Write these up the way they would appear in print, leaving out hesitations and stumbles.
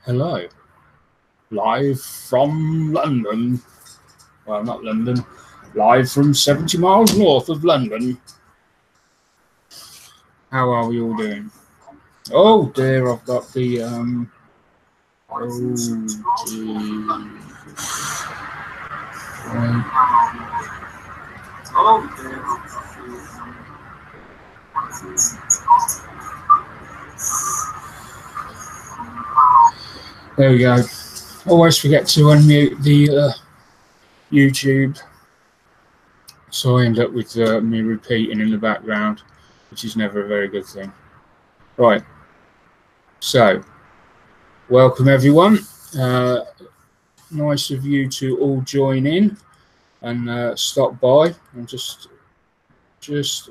Hello, live from London. Well, not London, live from 70 miles north of London. How are we all doing? Oh dear, I've got the oh dear. There we go. Always forget to unmute the YouTube, so I end up with me repeating in the background, which is never a very good thing. Right. So, welcome everyone. Nice of you to all join in and stop by. I'm just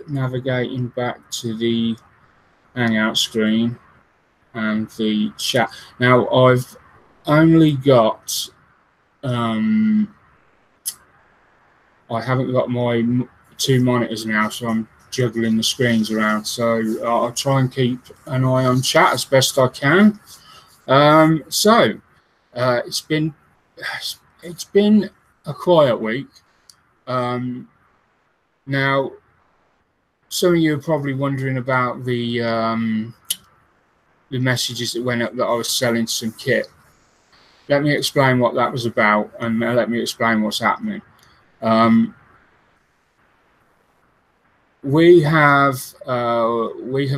navigating back to the Hangout screen and the chat. Now I've only got I haven't got my two monitors now, so I'm juggling the screens around. So I'll try and keep an eye on chat as best I can. It's been a quiet week. Now, some of you are probably wondering about the messages that went up that I was selling some kit. Let me explain what that was about, and let me explain what's happening. We have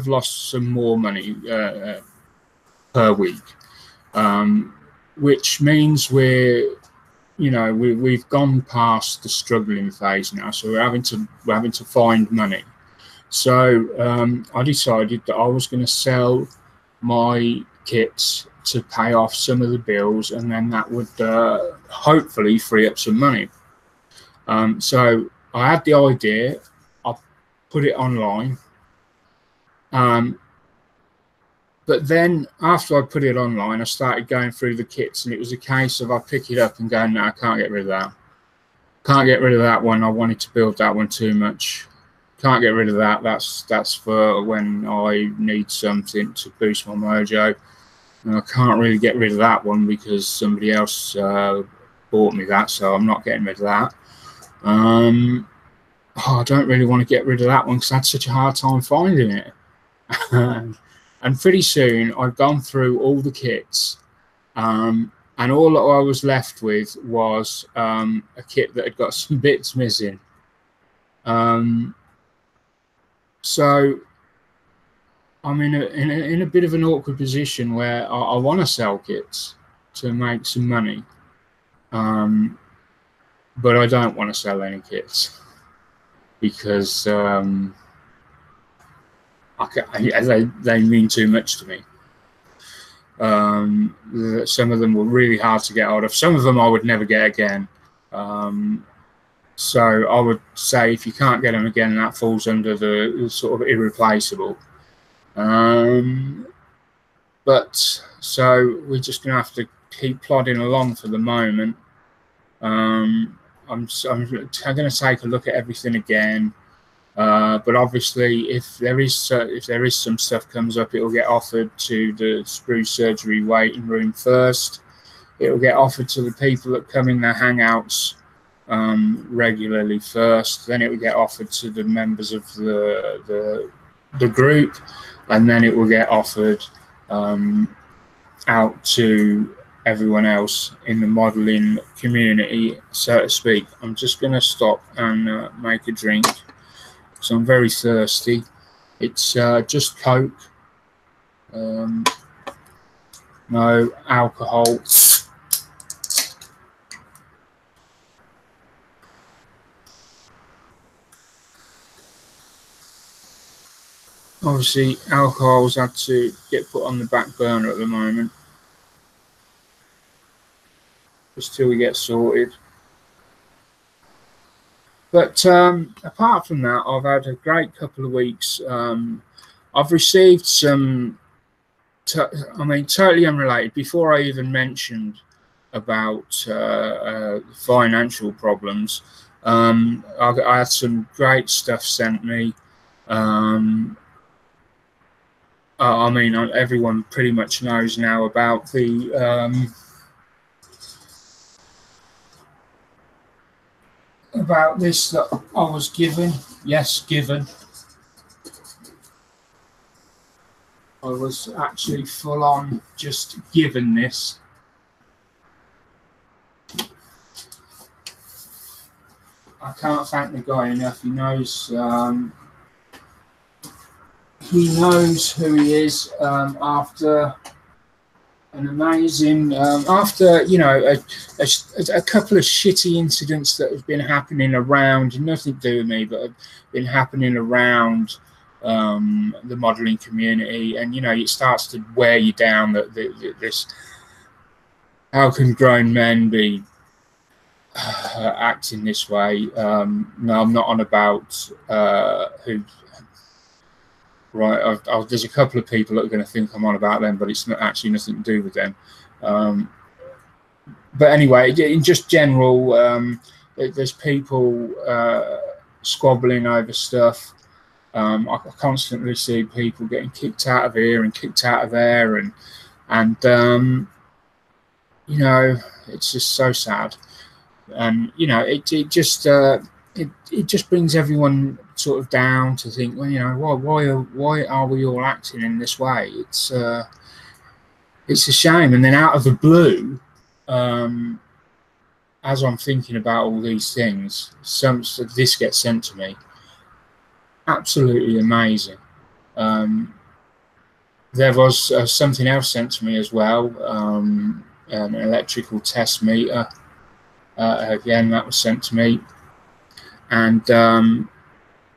lost some more money per week, which means we've gone past the struggling phase now. So we're having to find money. So I decided that I was going to sell my kits to pay off some of the bills, and then that would hopefully free up some money. So I had the idea. I put it online. But then after I put it online, I started going through the kits, and it was a case of I pick it up and go, no, I can't get rid of that. Can't get rid of that one. I wanted to build that one too much. Can't get rid of that. That's for when I need something to boost my mojo. And I can't really get rid of that one because somebody else bought me that, so I'm not getting rid of that. I don't really want to get rid of that one because I had such a hard time finding it. And pretty soon I'd gone through all the kits, and all that I was left with was a kit that had got some bits missing. So I'm in a bit of an awkward position where I want to sell kits to make some money, but I don't want to sell any kits because they mean too much to me. Some of them were really hard to get hold of. Some of them I would never get again. So I would say if you can't get them again, that falls under the sort of irreplaceable. But so we're just going to have to keep plodding along for the moment. I'm going to take a look at everything again. But obviously, if there is some stuff comes up, it will get offered to the SprueSurgery Waiting Room first. It will get offered to the people that come in their Hangouts regularly first. Then it will get offered to the members of the group, and then it will get offered out to everyone else in the modeling community, so to speak. I'm just going to stop and make a drink. So I'm very thirsty. It's just Coke, no alcohol. Obviously, alcohol's had to get put on the back burner at the moment, just till we get sorted. But apart from that, I've had a great couple of weeks. I've received some, totally unrelated. Before I even mentioned about financial problems, I had some great stuff sent me. I mean, everyone pretty much knows now about the about this that I was given. Yes, given. I was actually full on just given this. I can't thank the guy enough. He knows who he is after an amazing, after, you know, a couple of shitty incidents that have been happening around, nothing to do with me, but have been happening around the modelling community, and, you know, it starts to wear you down that this, how can grown men be acting this way? No, I'm not on about who. Right, there's a couple of people that are going to think I'm on about them, but it's not actually nothing to do with them. But anyway, in just general, there's people squabbling over stuff. I constantly see people getting kicked out of here and kicked out of there, and you know, it's just so sad. And you know, it just brings everyone sort of down to think, well, you know, why are we all acting in this way? It's a shame. And then out of the blue, as I'm thinking about all these things, this gets sent to me. Absolutely amazing. There was something else sent to me as well, an electrical test meter. Again, that was sent to me. And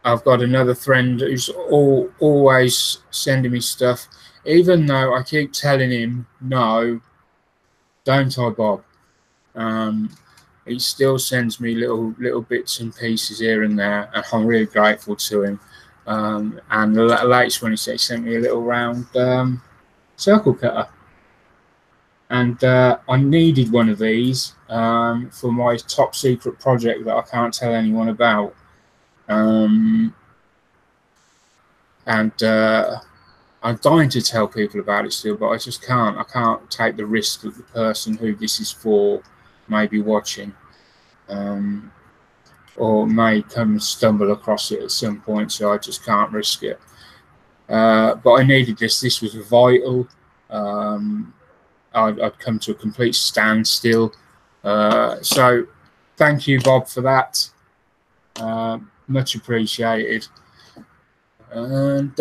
I've got another friend who's always sending me stuff, even though I keep telling him, no, don't I, Bob? He still sends me little bits and pieces here and there, and I'm really grateful to him. And the latest one he sent me a little round circle cutter. And I needed one of these for my top secret project that I can't tell anyone about. And I'm dying to tell people about it still, but I just can't. I can't take the risk that the person who this is for may be watching, or may come and stumble across it at some point, so I just can't risk it. But I needed this. This was vital. I'd come to a complete standstill. So thank you, Bob, for that. Much appreciated. And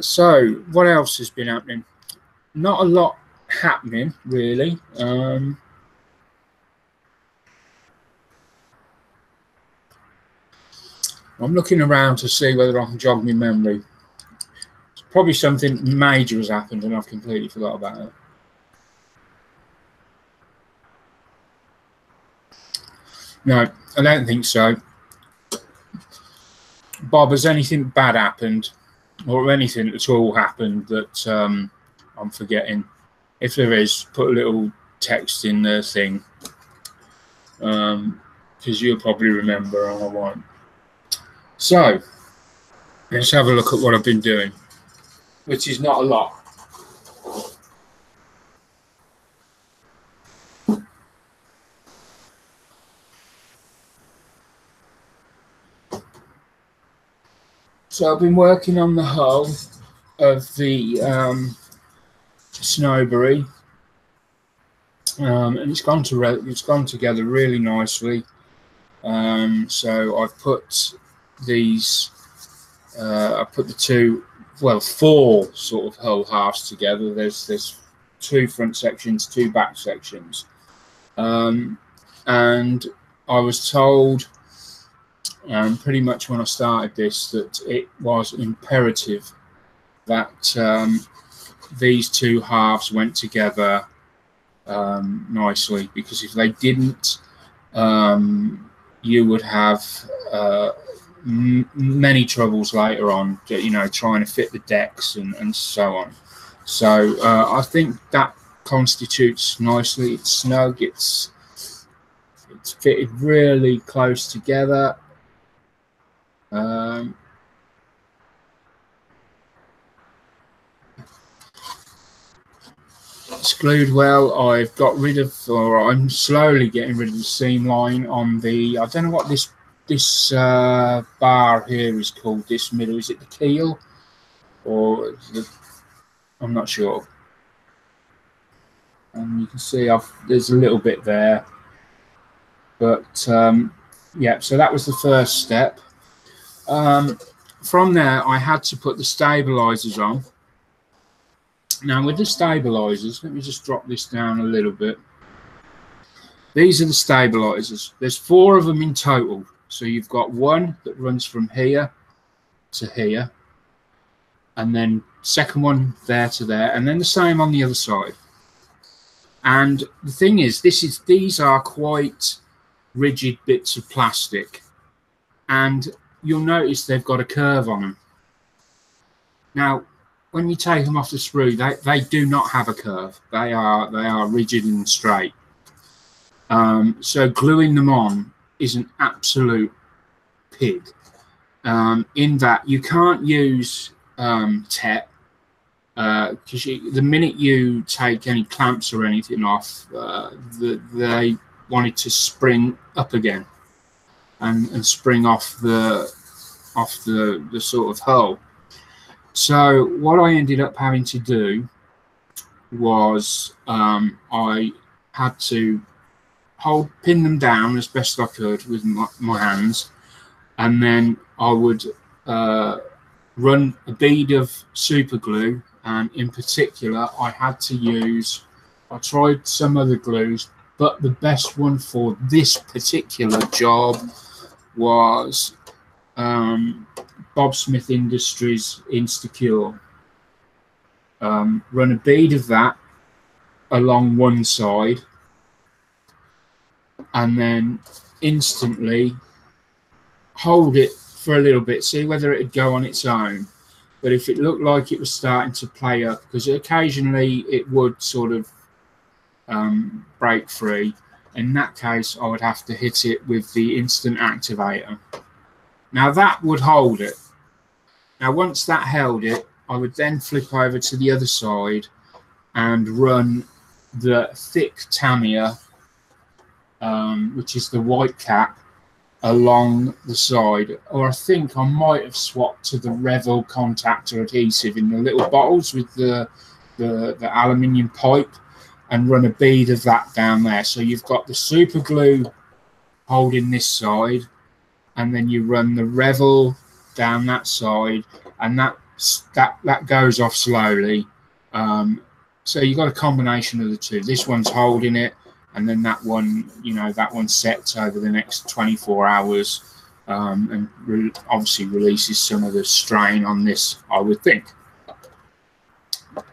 so what else has been happening? Not a lot happening, really. I'm looking around to see whether I can jog my memory. Probably something major has happened and I've completely forgot about it. No, I don't think so. Bob, has anything bad happened, or anything at all happened that I'm forgetting? If there is, put a little text in the thing, because you'll probably remember and I won't. So let's have a look at what I've been doing, which is not a lot. So I've been working on the hull of the Snowberry, and it's gone together really nicely. So I've put these, I put the four sort of hull halves together. There's two front sections, two back sections, and I was told, pretty much when I started this, that it was imperative that these two halves went together nicely, because if they didn't, you would have many troubles later on, you know, trying to fit the decks and so on. So I think that constitutes nicely. It's snug. It's fitted really close together. It's glued well. I've got rid of, or I'm slowly getting rid of the seam line on the, I don't know what this bar here is called, this middle, is it the keel? Or I'm not sure. And you can see there's a little bit there. But yeah, so that was the first step. From there, I had to put the stabilizers on. Now with the stabilizers, let me just drop this down a little bit. These are the stabilizers. There's 4 of them in total. So you've got one that runs from here to here, and then second one there to there, and then the same on the other side. And the thing is, these are quite rigid bits of plastic, and you'll notice they've got a curve on them. Now, when you take them off the sprue, they do not have a curve. They are rigid and straight. So gluing them on is an absolute pig. In that you can't use TET, because the minute you take any clamps or anything off, they want it to spring up again and spring off the sort of hull. So what I ended up having to do was I had to pin them down as best I could with my hands, and then I would run a bead of super glue, and in particular I had to use, I tried some other glues, but the best one for this particular job was Bob Smith Industries Instacure. Run a bead of that along one side, and then instantly hold it for a little bit, see whether it would go on its own. But if it looked like it was starting to play up, because occasionally it would sort of break free, in that case I would have to hit it with the instant activator. Now that would hold it. Now once that held it, I would then flip over to the other side and run the thick Tamiya, which is the white cap, along the side. Or I think I might have swapped to the Revel contactor adhesive in the little bottles with the aluminium pipe, and run a bead of that down there. So you've got the super glue holding this side, and then you run the Revel down that side, and that goes off slowly. So you've got a combination of the two. This one's holding it, and then that one, you know, that one sets over the next 24 hours and obviously releases some of the strain on this, I would think.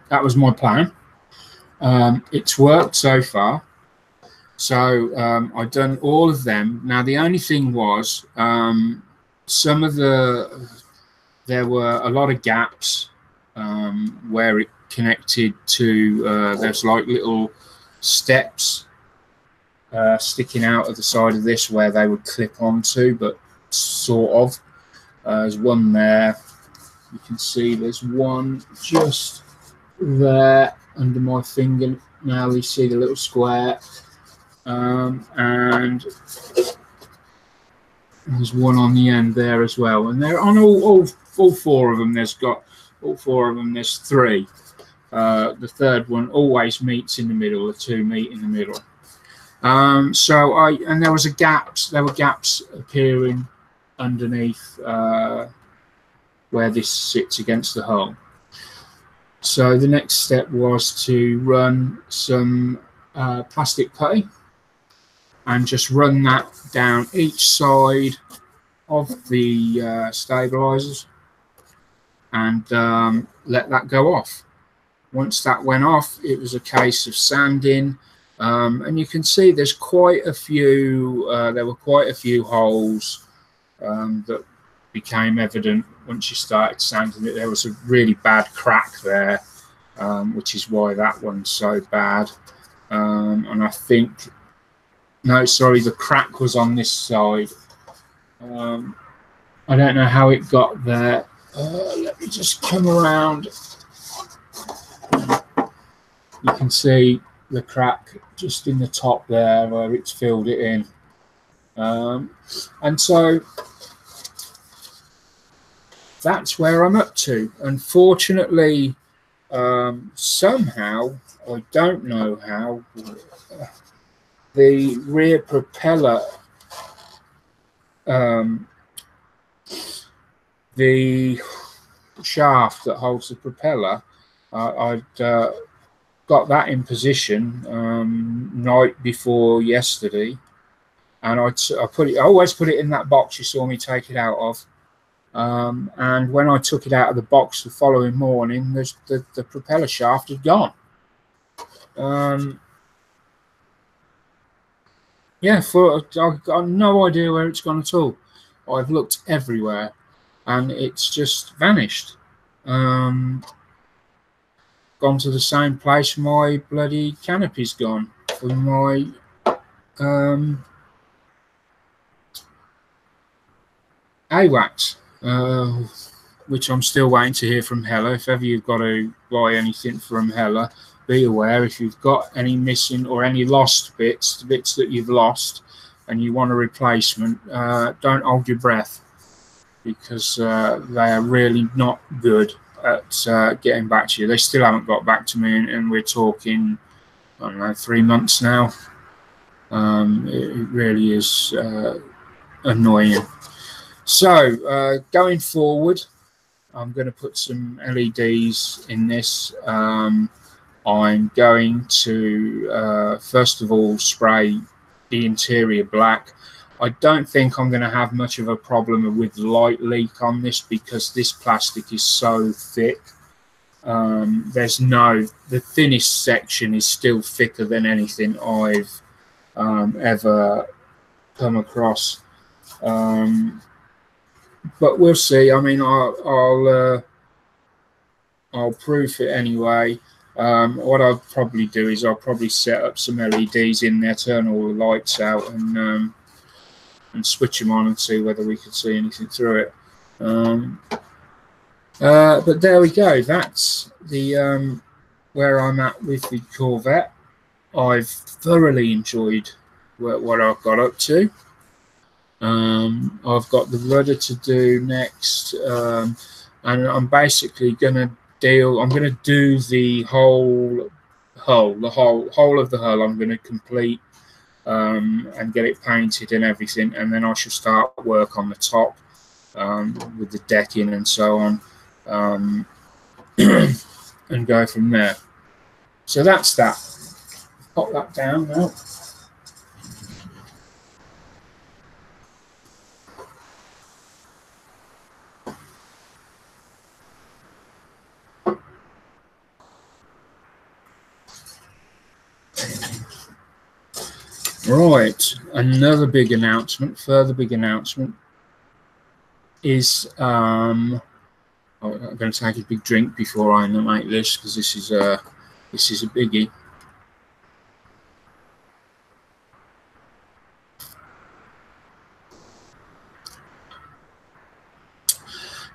That was my plan. It's worked so far. So I've done all of them. Now the only thing was there were a lot of gaps where it connected to, there's like little steps sticking out of the side of this where they would clip onto, but sort of. There's one there. You can see there's one just there under my finger. Now you see the little square. And there's one on the end there as well. And they're on all 4 of them. There's got all 4 of them. There's 3. The third one always meets in the middle. The 2 meet in the middle. And there was there were gaps appearing underneath where this sits against the hull. So the next step was to run some plastic putty and just run that down each side of the stabilizers and let that go off. Once that went off, it was a case of sanding, and you can see there's quite a few. There were quite a few holes that became evident once you started sanding it. There was a really bad crack there, which is why that one's so bad. And I think, no, sorry, the crack was on this side. I don't know how it got there. Let me just come around. You can see the crack just in the top there where it's filled it in. And so that's where I'm up to. Unfortunately, somehow, I don't know how, the rear propeller, the shaft that holds the propeller, I'd got that in position night before yesterday, and I always put it in that box you saw me take it out of. And when I took it out of the box the following morning, the propeller shaft had gone. Yeah, I've got no idea where it's gone at all. I've looked everywhere, and it's just vanished. Gone to the same place my bloody canopy's gone for my AWACS, which I'm still waiting to hear from Hella. If ever you've got to buy anything from Hella, be aware if you've got any missing or any lost bits, the bits that you've lost, and you want a replacement, don't hold your breath, because they are really not good at getting back to you. They still haven't got back to me, and we're talking, I don't know, 3 months now. It really is annoying. So going forward, I'm going to put some LEDs in this. I'm going to first of all spray the interior black. I don't think I'm going to have much of a problem with light leak on this, because this plastic is so thick. The thinnest section is still thicker than anything I've ever come across. But we'll see. I mean, I'll proof it anyway. What I'll probably do is I'll probably set up some LEDs in there, turn all the lights out, and switch them on and see whether we can see anything through it. But there we go. That's the where I'm at with the Corvette. I've thoroughly enjoyed what I've got up to. I've got the rudder to do next, and I'm basically gonna do the whole hull, the whole of the hull. I'm gonna complete and get it painted and everything, and then I shall start work on the top with the decking and so on, and go from there. So that's that. Pop that down now. Right, another big announcement, further big announcement is I'm going to take a big drink before I animate this, because this is a biggie.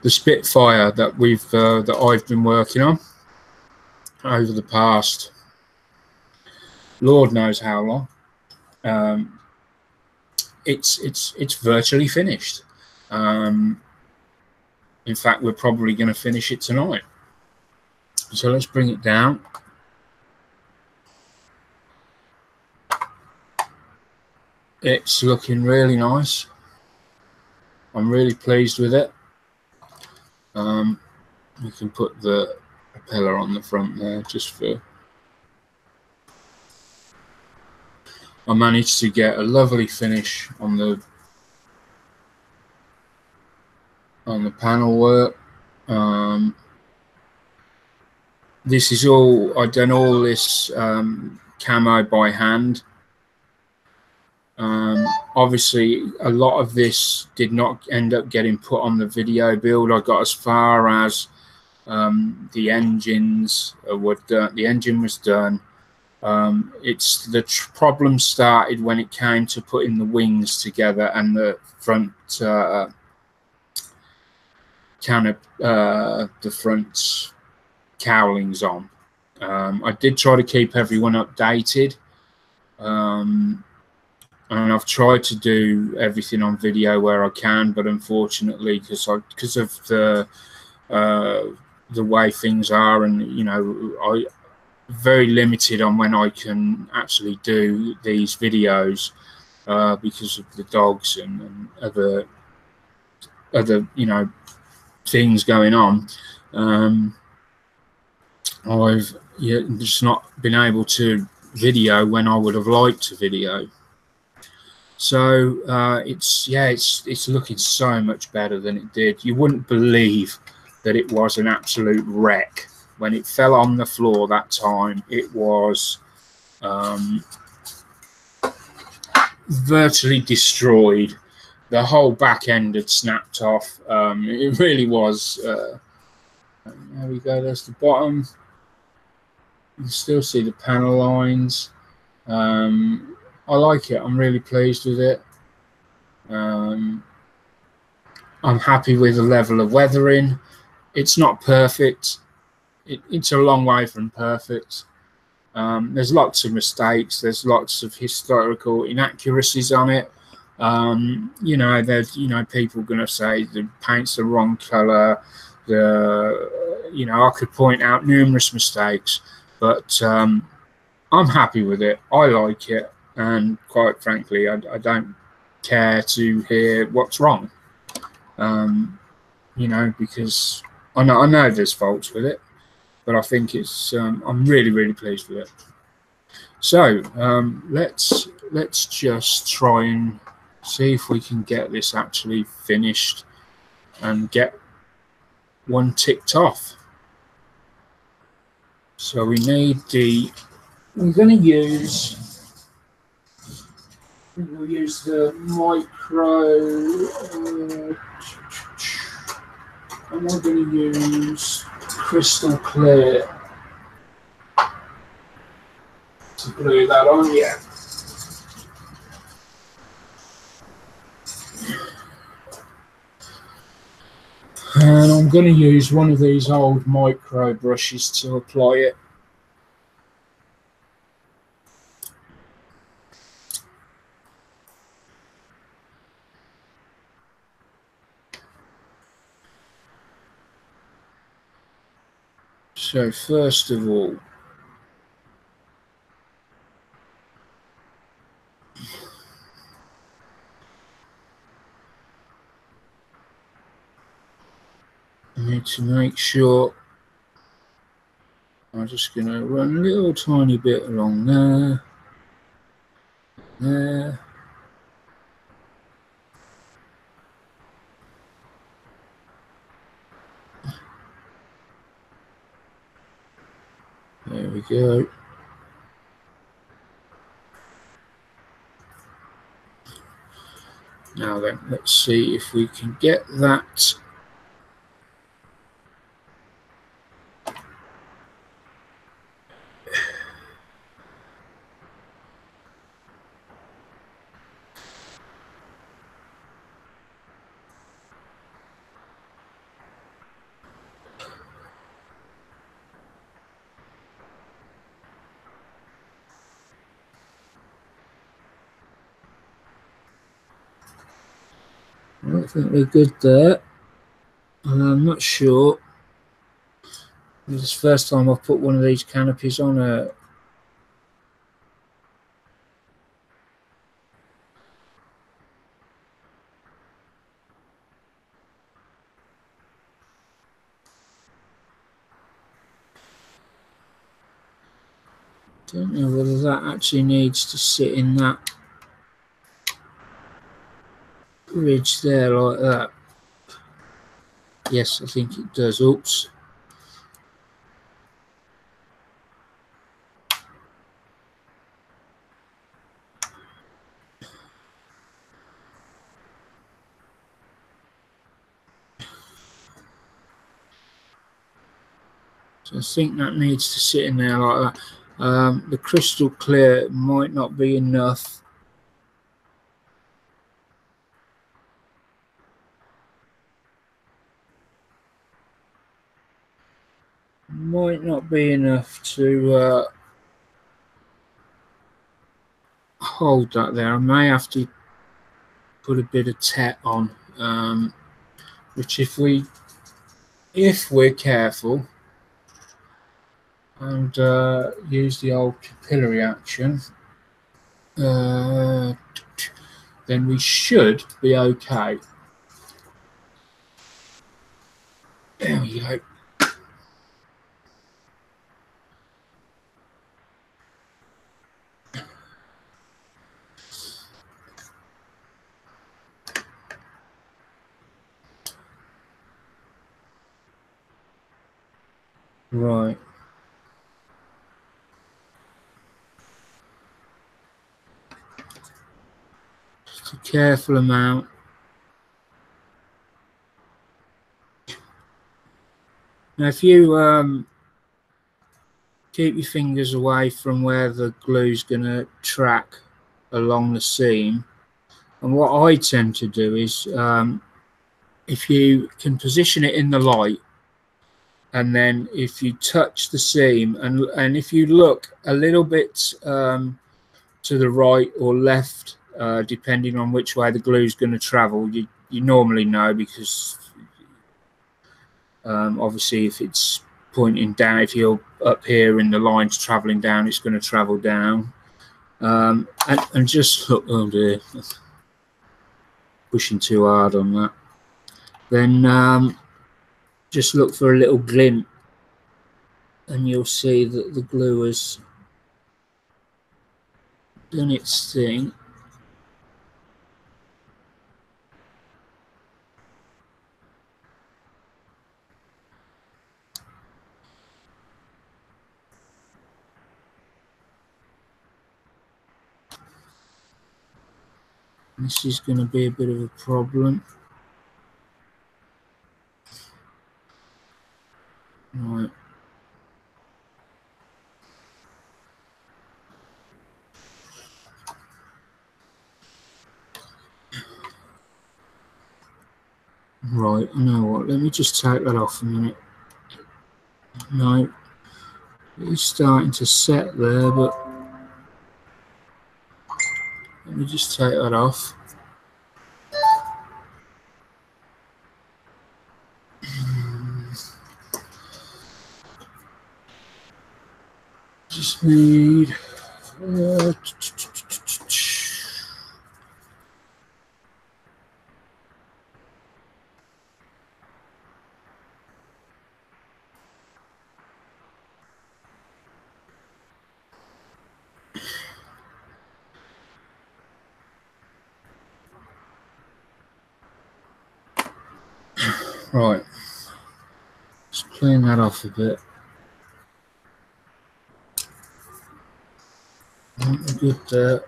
The Spitfire that I've been working on over the past, Lord knows how long. It's virtually finished. In fact, we're probably going to finish it tonight. So let's bring it down. It's looking really nice. I'm really pleased with it. We can put the propeller on the front there just for. I managed to get a lovely finish on the panel work. This is all, I've done all this camo by hand. Obviously a lot of this did not end up getting put on the video build. I got as far as the engines were done. The engine was done. It's the problem started when it came to putting the wings together and the front the front cowlings on. I did try to keep everyone updated, and I've tried to do everything on video where I can, but unfortunately, because of the way things are, and you know, I very limited on when I can actually do these videos because of the dogs and other you know, things going on. I've just not been able to video when I would have liked to video. So it's looking so much better than it did. You wouldn't believe that it was an absolute wreck when it fell on the floor that time. It was virtually destroyed. The whole back end had snapped off. It really was. There we go. There's the bottom. You can still see the panel lines. I like it. I'm really pleased with it. I'm happy with the level of weathering. It's not perfect. It's a long way from perfect. There's lots of mistakes. There's lots of historical inaccuracies on it. You know, there's people going to say the paint's the wrong color. You know, I could point out numerous mistakes, but I'm happy with it. I like it, and quite frankly, I don't care to hear what's wrong. You know, because I know there's faults with it, but I think it's I'm really pleased with it. So let's just try and see if we can get this actually finished and get one ticked off. So we need we're going to use, we'll use the micro, I'm not going to use crystal clear to glue that on yet. And I'm going to use one of these old micro brushes to apply it. So first of all, I need to make sure I'm just going to run a little tiny bit along there, there. There we go. Now then, let's see if we can get that. I think we're good there. I'm not sure. This is the first time I've put one of these canopies on a don't know whether that actually needs to sit in that ridge there like that. Yes, I think it does. Oops. So I think that needs to sit in there like that. The crystal clear might not be enough. might not be enough to hold that there. I may have to put a bit of tet on, which if we're careful and use the old capillary action, then we should be okay. There we go. Right. Just a careful amount. Now, if you keep your fingers away from where the glue's going to track along the seam, and what I tend to do is, if you can position it in the light, and then if you touch the seam, and if you look a little bit to the right or left, depending on which way the glue is going to travel, you normally know, because obviously if it's pointing down, if you're up here and the line's traveling down, it's going to travel down. And just look, oh dear, pushing too hard on that. Then just look for a little glint, and you'll see that the glue has done its thing. This is going to be a bit of a problem. Right. Right, I know what, let me just take that off a minute. No, it's starting to set there, but let me just take that off. Just need right, just clean that off a bit. Good there.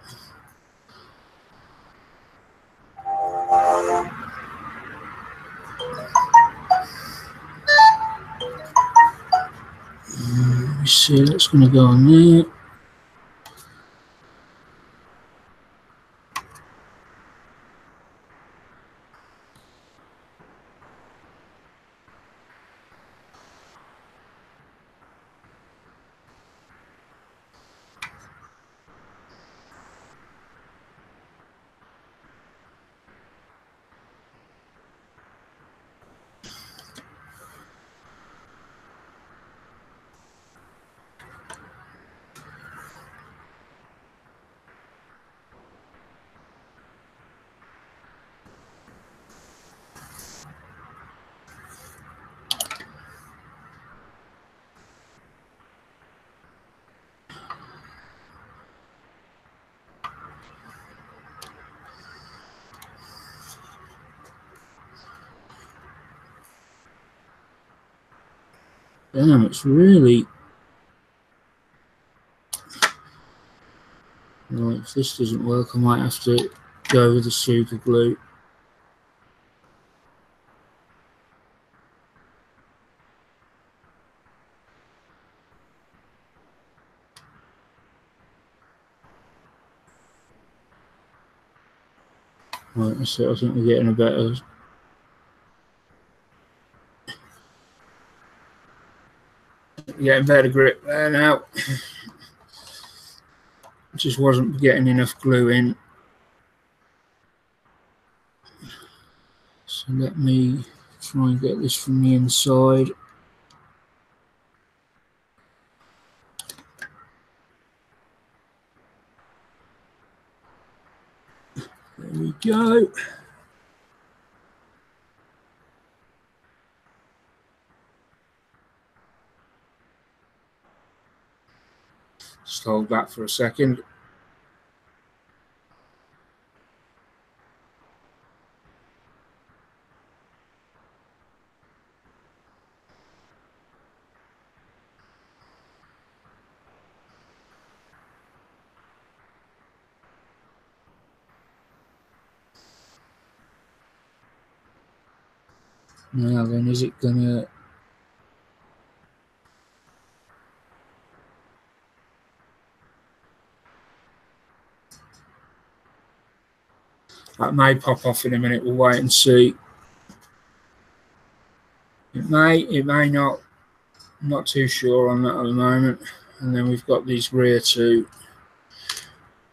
Let me see, that's going to go on there. Damn, it's really... Right, if this doesn't work, I might have to go with the super glue. Right, that's it, I think we're getting a better... Getting better grip there now. Just wasn't getting enough glue in. So let me try and get this from the inside. There we go. Just hold that for a second. Now then, is it gonna... That may pop off in a minute. We'll wait and see. It may not. I'm not too sure on that at the moment. And then we've got these rear two,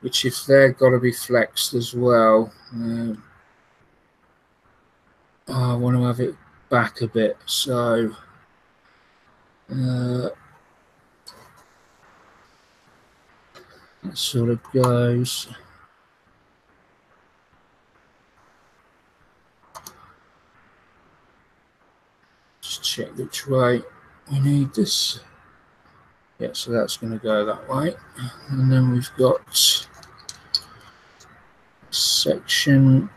which if they're got to be flexed as well. I want to have it back a bit, so that sort of goes. Just check which way we need this. Yeah, so that's going to go that way. And then we've got section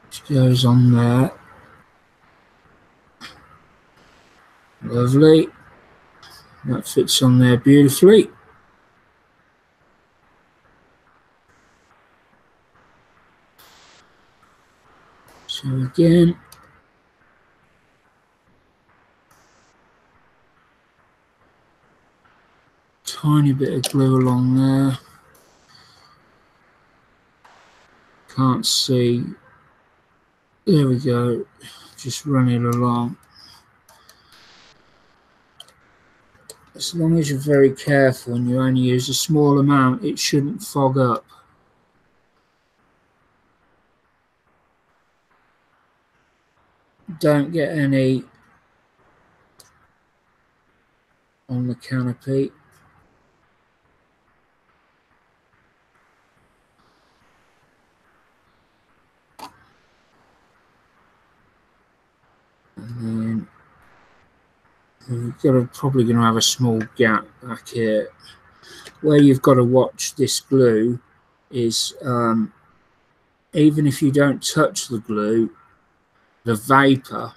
which goes on there. Lovely. That fits on there beautifully. So again, tiny bit of glue along there. Can't see. There we go. Just run it along. As long as you're very careful and you only use a small amount, it shouldn't fog up. Don't get any on the canopy. And then we've probably going to have a small gap back here. Where you've got to watch this glue is even if you don't touch the glue, the vapor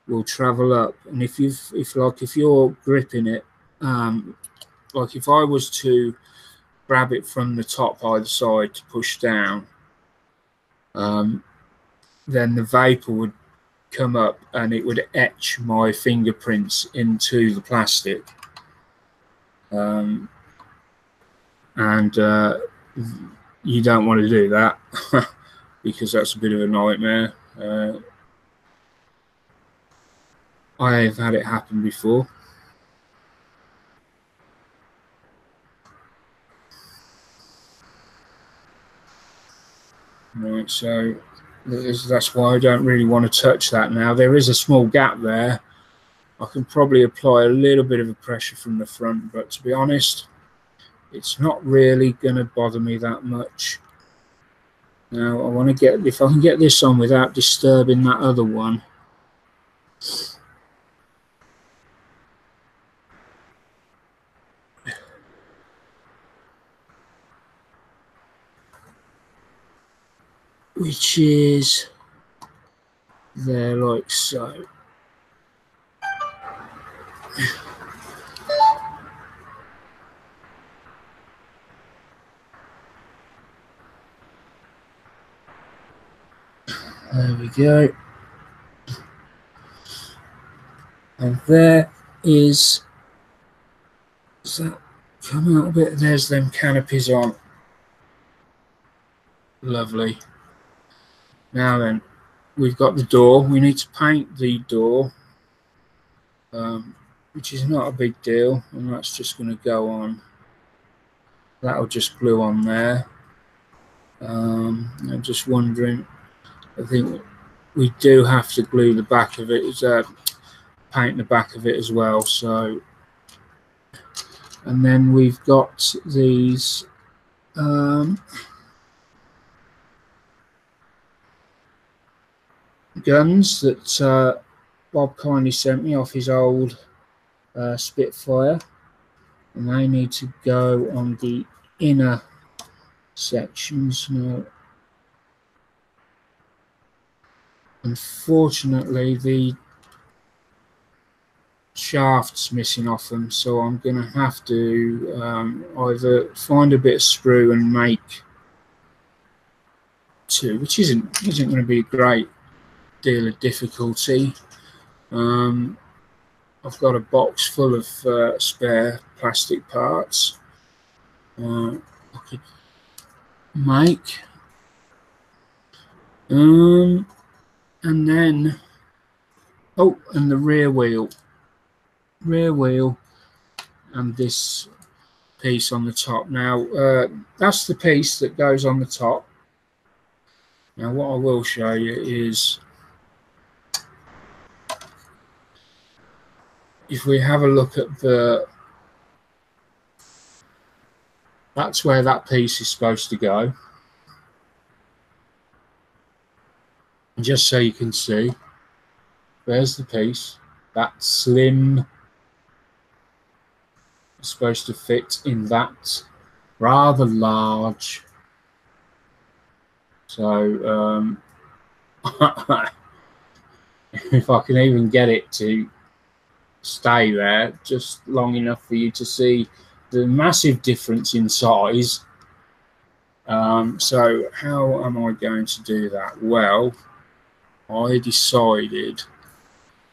will travel up, and if you're gripping it, like if I was to grab it from the top either side to push down, then the vapor would come up and it would etch my fingerprints into the plastic, and you don't want to do that because that's a bit of a nightmare. I have had it happen before. Right, so that's why I don't really want to touch that now. There is a small gap there. I can probably apply a little bit of a pressure from the front, but to be honest, it's not really going to bother me that much. Now I want to get, if I can get this on without disturbing that other one. Which is there, like so. There we go. And there is, does that come out a bit? There's them canopies on. Lovely. Now then, we've got the door. We need to paint the door, which is not a big deal, and that's just going to go on. That'll just glue on there. I'm just wondering, I think we do have to glue the back of it, paint the back of it as well. So, and then we've got these guns that Bob kindly sent me off his old Spitfire, and they need to go on the inner sections. Now, unfortunately, the shaft's missing off them, so I'm going to have to either find a bit of sprue and make two, which isn't going to be a great deal of difficulty. I've got a box full of spare plastic parts I could make, and then and the rear wheel and this piece on the top. Now that's the piece that goes on the top. Now what I will show you is, if we have a look at that's where that piece is supposed to go. And just so you can see, there's the piece. That slim is supposed to fit in that rather large. So if I can even get it to stay there just long enough for you to see the massive difference in size. So how am I going to do that? Well, I decided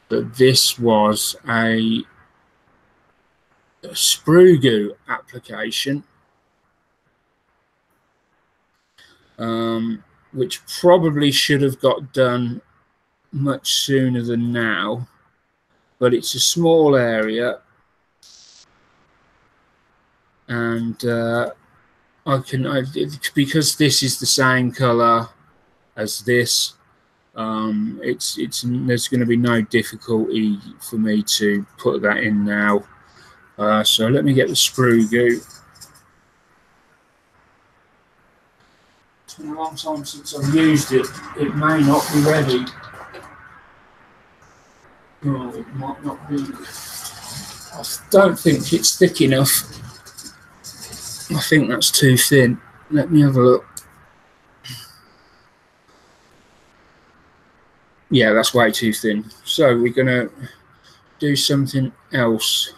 that this was a sprue goo application, which probably should have got done much sooner than now, but it's a small area, and because this is the same color as this, there's going to be no difficulty for me to put that in now. So let me get the sprue goo. It's been a long time since I've used it. It may not be ready. Oh, it might not be. I don't think it's thick enough. I think that's too thin. Let me have a look. Yeah, that's way too thin. So we're going to do something else.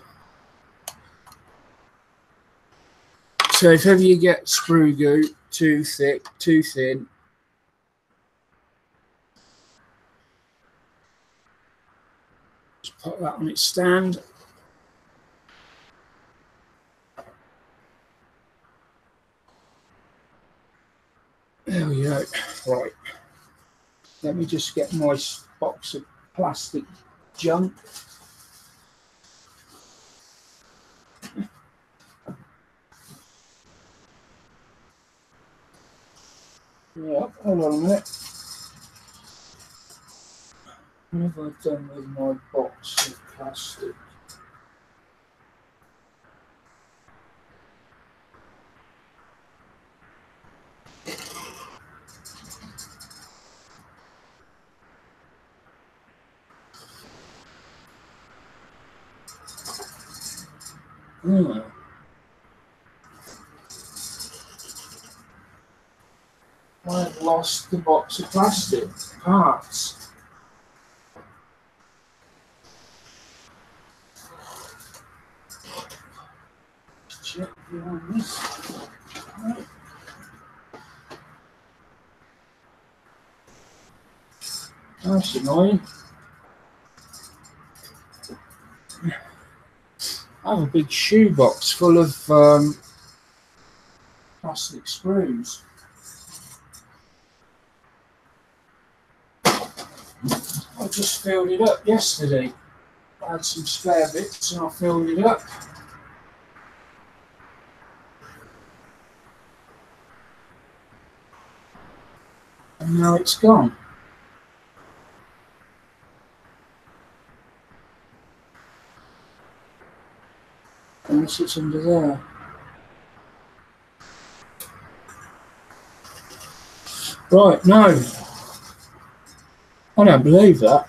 So if ever you get sprue goo too thick, too thin, just put that on its stand. There we go. Right. Let me just get my box of plastic junk. Yeah, hold on a minute. What have I done with my box of plastic? I've lost the box of plastic parts. Check behind this. Right. That's annoying. I have a big shoebox full of plastic sprues. just filled it up yesterday. I had some spare bits and I filled it up. And now it's gone. Unless it's under there. Right, no. I don't believe that.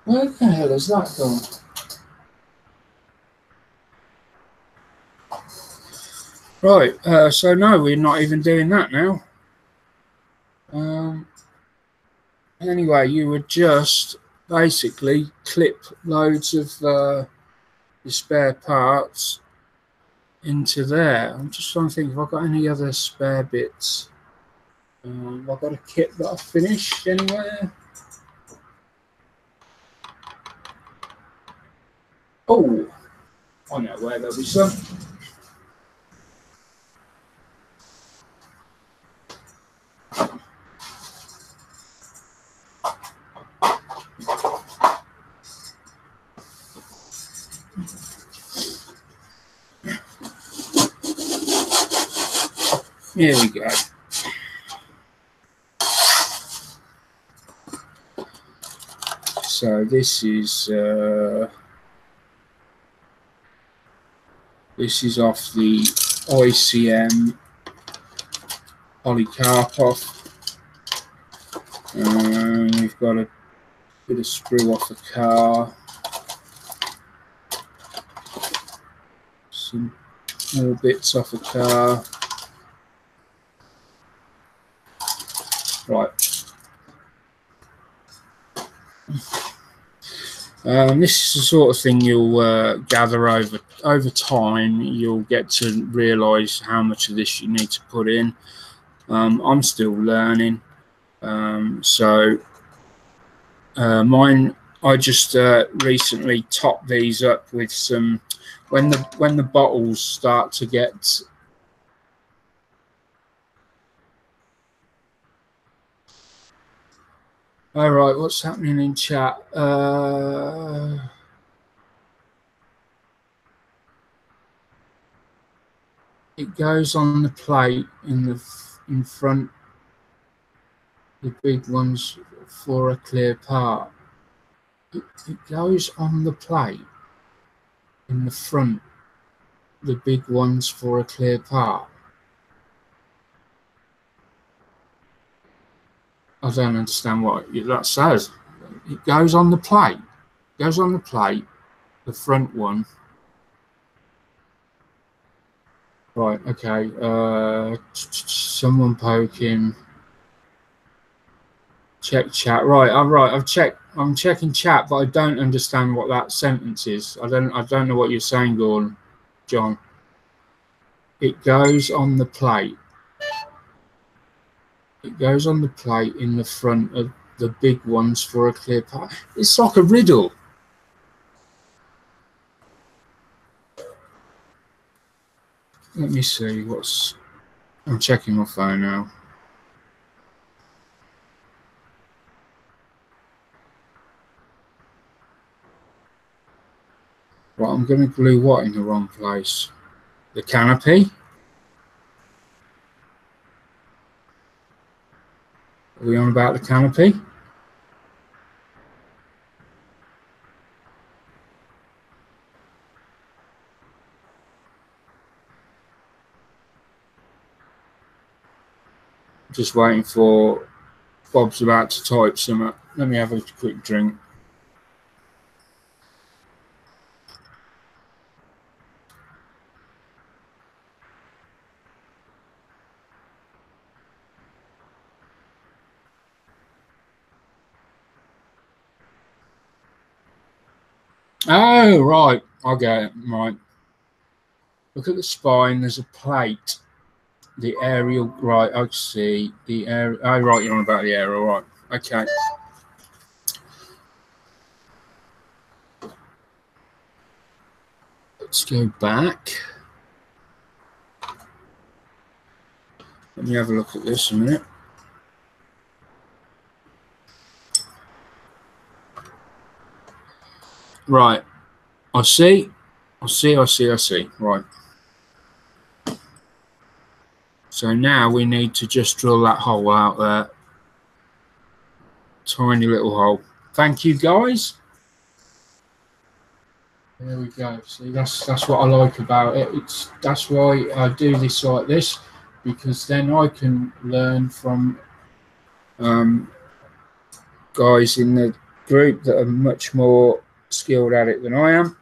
Where the hell has that gone? Right, so no, we're not even doing that now. Anyway, you would just basically clip loads of the spare parts into there. I'm just trying to think if I've got any other spare bits. I've got a kit that I've finished anywhere. Oh, I know where there'll be some. Here we go. So this is off the ICM Polycarpov. We've got a bit of sprue off the car. Some more bits off the car. Right. This is the sort of thing you'll gather over time. You'll get to realise how much of this you need to put in. I'm still learning, so mine. I just recently topped these up with some. When the bottles start to get all right, what's happening in chat? It goes on the plate in front. The big ones for a clear part. It goes on the plate in the front. The big ones for a clear part. I don't understand what that says. It goes on the plate. It goes on the plate. The front one. Right. Okay. Someone poking. Check chat. Right. I'm right. I've checked. I'm checking chat, but I don't understand what that sentence is. I don't know what you're saying, Gordon. John. It goes on the plate. It goes on the plate in the front of the big ones for a clear part. It's like a riddle. Let me see what's. I'm checking my phone now. Right, I'm going to glue what in the wrong place? The canopy? Are we on about the canopy? Just waiting for Bob's about to type something. Let me have a quick drink. Oh, right. I get it. Right. Look at the spine. There's a plate. The aerial. Right. I see. The air. Oh, right. You're on about the aerial. Right. Okay. Let's go back. Let Let me have a look at this a minute. Right, I see. Right. So now we need to just drill that hole out there. Tiny little hole. Thank you, guys. There we go. See, that's what I like about it. That's why I do this like this, because then I can learn from guys in the group that are much more skilled at it than I am.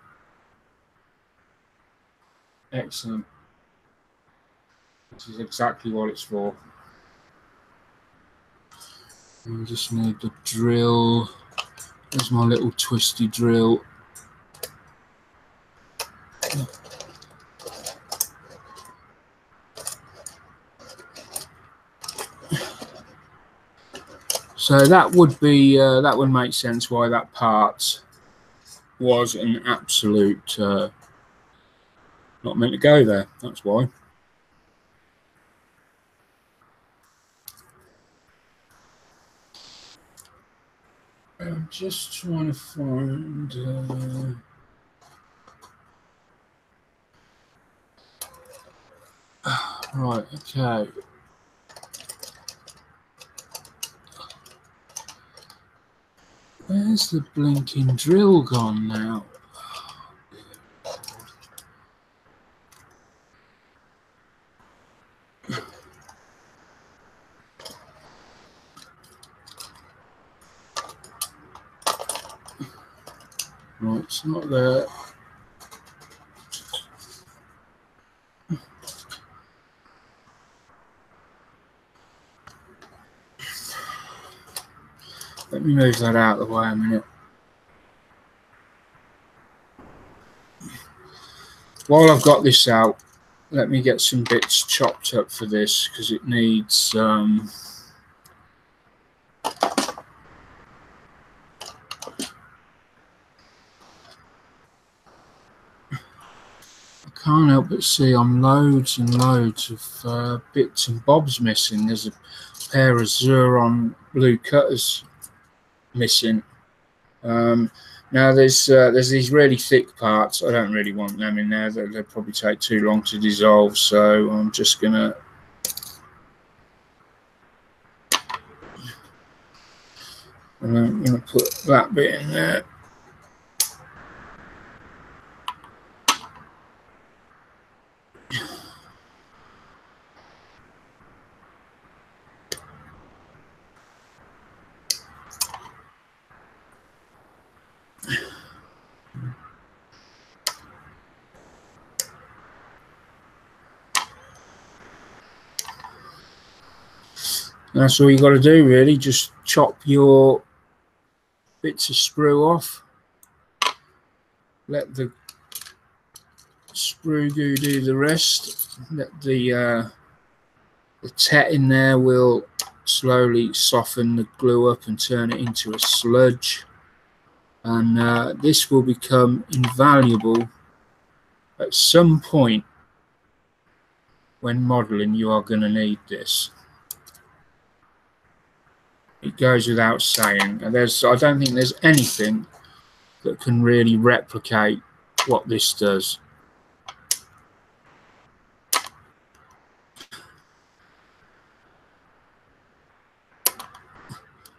Excellent. This is exactly what it's for. We just need the drill. There's my little twisty drill. So that would be that would make sense why that part was an absolute not meant to go there. That's why. I'm just trying to find. Right. Okay. Where's the blinking drill gone now? Right, it's not there. Let me move that out of the way a minute. While I've got this out, let me get some bits chopped up for this, because it needs I can't help but see I'm loads and loads of bits and bobs missing. There's a pair of Xuron blue cutters missing. Now there's these really thick parts. I don't really want them in there. They'll probably take too long to dissolve, so I'm just gonna put that bit in there. That's all you got to do, really. Just chop your bits of sprue off. Let the sprue goo do the rest. Let the tet in there will slowly soften the glue up and turn it into a sludge. And this will become invaluable at some point when modeling. You are going to need this. It goes without saying. And I don't think there's anything that can really replicate what this does.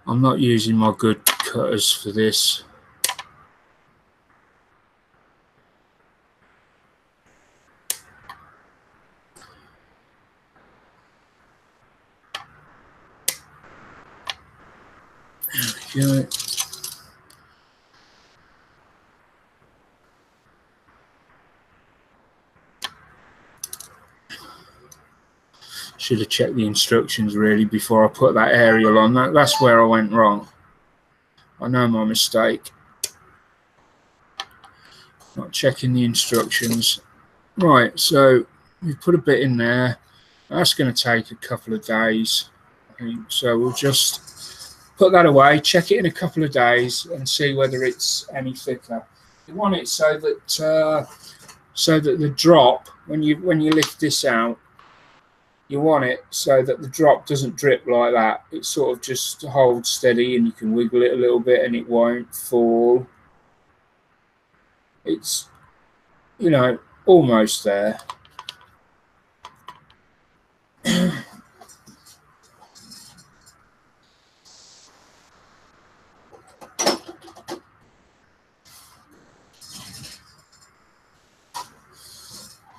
I'm not using my good cutters for this. There we go. Should have checked the instructions really before I put that aerial on. That's where I went wrong. I know my mistake. Not checking the instructions. Right, so we put a bit in there. That's going to take a couple of days, I think. So we'll just put that away, check it in a couple of days, and see whether it's any thicker. You want it so that the drop, when you lift this out, you want it so that the drop doesn't drip like that. It sort of just holds steady, and you can wiggle it a little bit and it won't fall. It's, you know, almost there.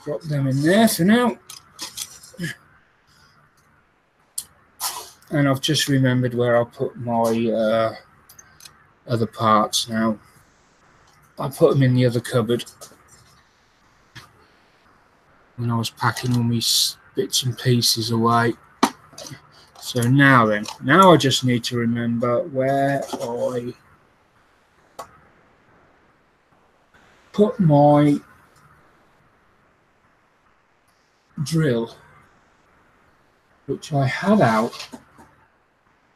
Drop them in there for now. And I've just remembered where I'll put my other parts now. I put them in the other cupboard when I was packing all these bits and pieces away. So now then, now I just need to remember where I put my drill, which I had out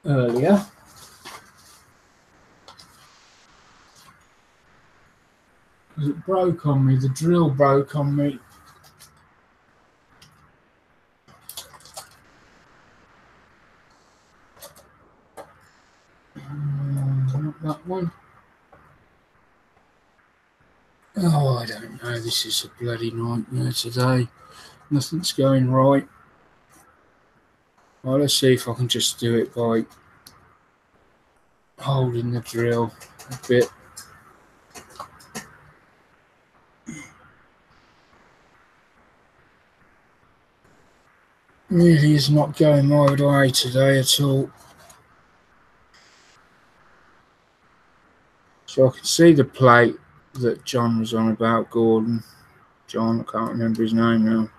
earlier. It broke on me, the drill broke on me. Not that one. Oh, I don't know, this is a bloody nightmare today. Nothing's going right. Well, let's see if I can just do it by holding the drill a bit. Really is not going my way today at all. So I can see the plate that John was on about, Gordon. John, I can't remember his name now.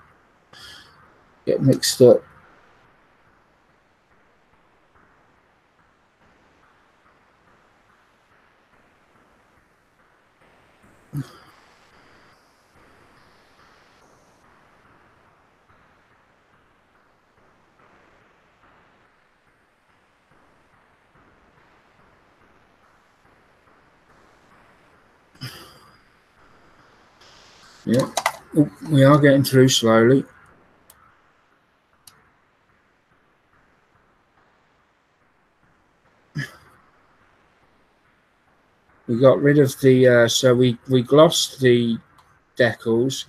Get mixed up. Yeah, oh, we are getting through slowly. We got rid of the, so we glossed the decals.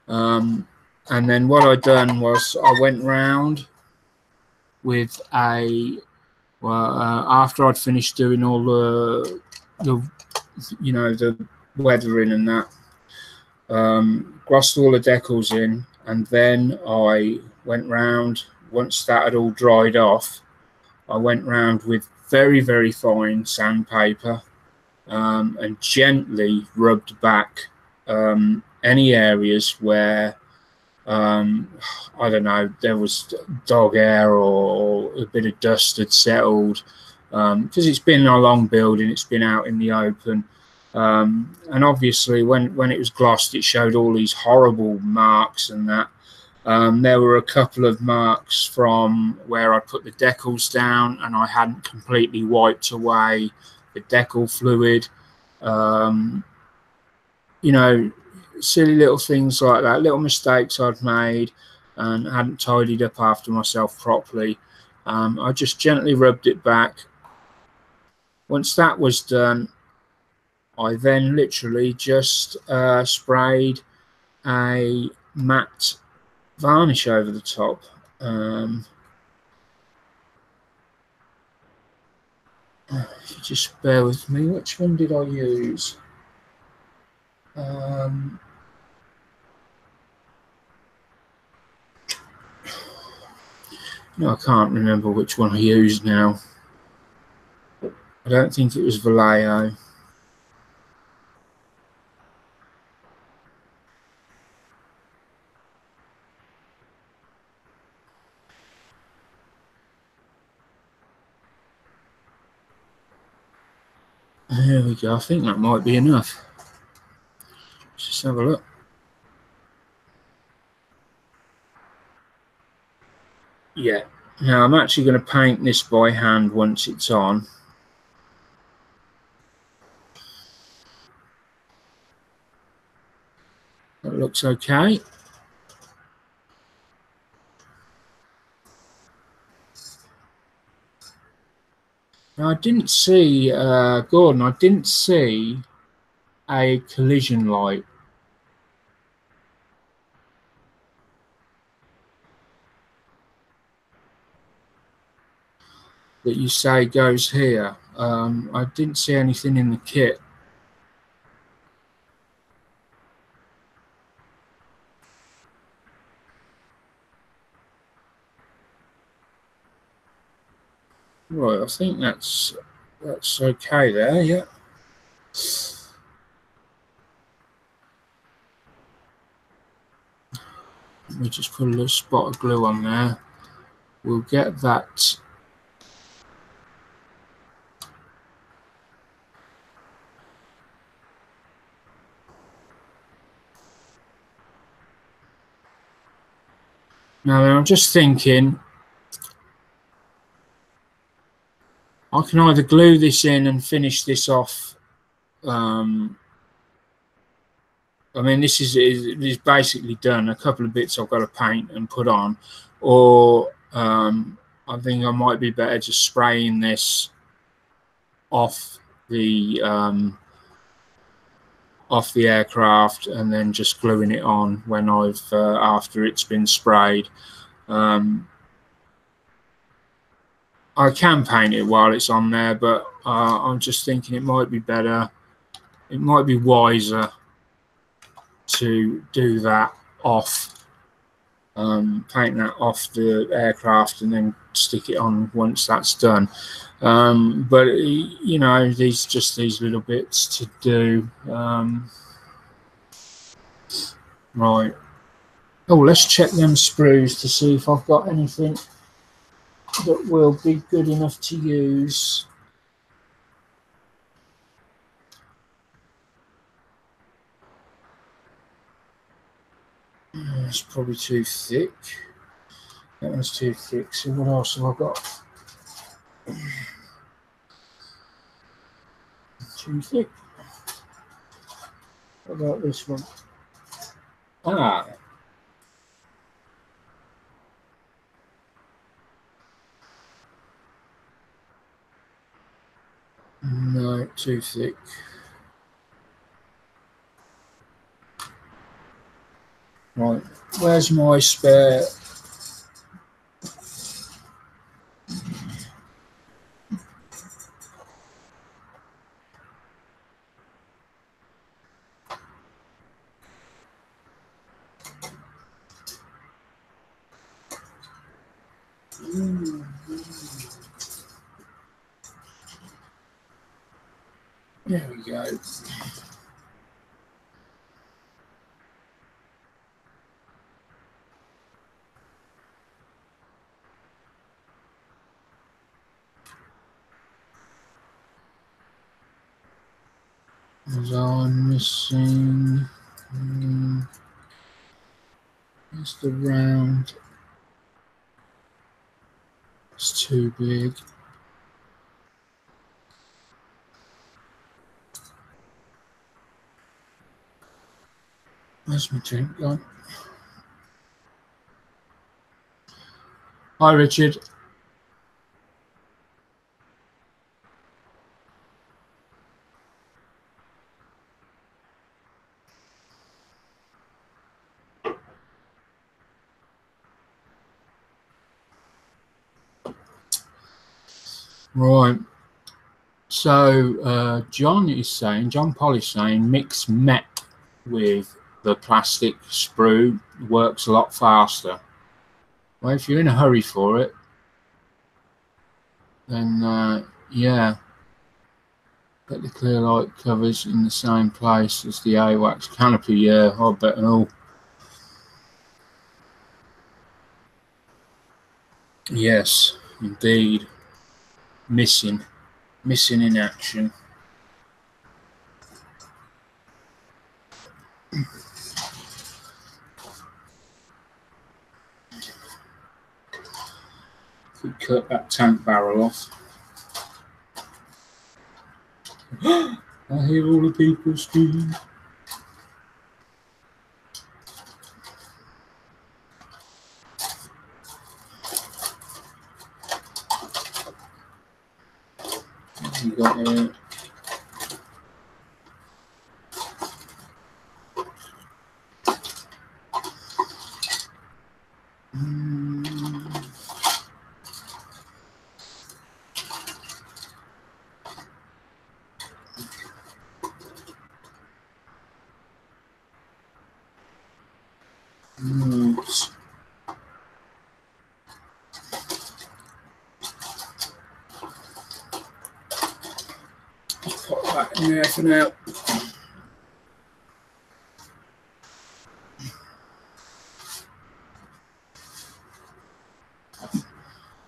And then what I done was I went round with a, well, after I'd finished doing all the you know, the weathering and that, glossed all the decals in, and then I went round, once that had all dried off, I went round with very, very fine sandpaper and gently rubbed back any areas where, I don't know, there was dog hair or a bit of dust had settled, because it's been a long building, it's been out in the open. And obviously when it was glossed, it showed all these horrible marks and that. There were a couple of marks from where I put the decals down and I hadn't completely wiped away the decal fluid. You know, silly little things like that, little mistakes I'd made and hadn't tidied up after myself properly. I just gently rubbed it back. Once that was done, I then literally just sprayed a matte varnish over the top. If you just bear with me, which one did I use? No, I can't remember which one I used now. I don't think it was Vallejo. There we go. I think that might be enough. Let's just have a look. Yeah. Now I'm actually going to paint this by hand once it's on. That looks okay. Now, I didn't see, Gordon, I didn't see a collision light. That you say goes here. I didn't see anything in the kit. Right, I think that's okay there, yeah. Let me just put a little spot of glue on there. We'll get that. Now, I'm just thinking, I can either glue this in and finish this off. I mean, this is basically done. A couple of bits I've got to paint and put on, or I think I might be better just spraying this off the aircraft and then just gluing it on when I've after it's been sprayed. I can paint it while it's on there, but I'm just thinking it might be better. It might be wiser to do that off, paint that off the aircraft and then stick it on once that's done. But you know, these little bits to do. Right. Oh, let's check them sprues to see if I've got anything that will be good enough to use. It's probably too thick. That one's too thick. So what else have I got? Too thick. What about this one? Ah. No, too thick. Right, where's my spare? There we go. Was I missing? It's the round. It's too big. Where's my drink gone? Hi, Richard. Right. So John Paul is saying mix MEP with the plastic sprue works a lot faster. Well, if you're in a hurry for it, then yeah, get the clear light covers in the same place as the AWACS canopy. Yeah, I bet all. Yes, indeed. Missing in action. Could cut that tank barrel off. I hear all the people screaming. got here? Put that in there for now.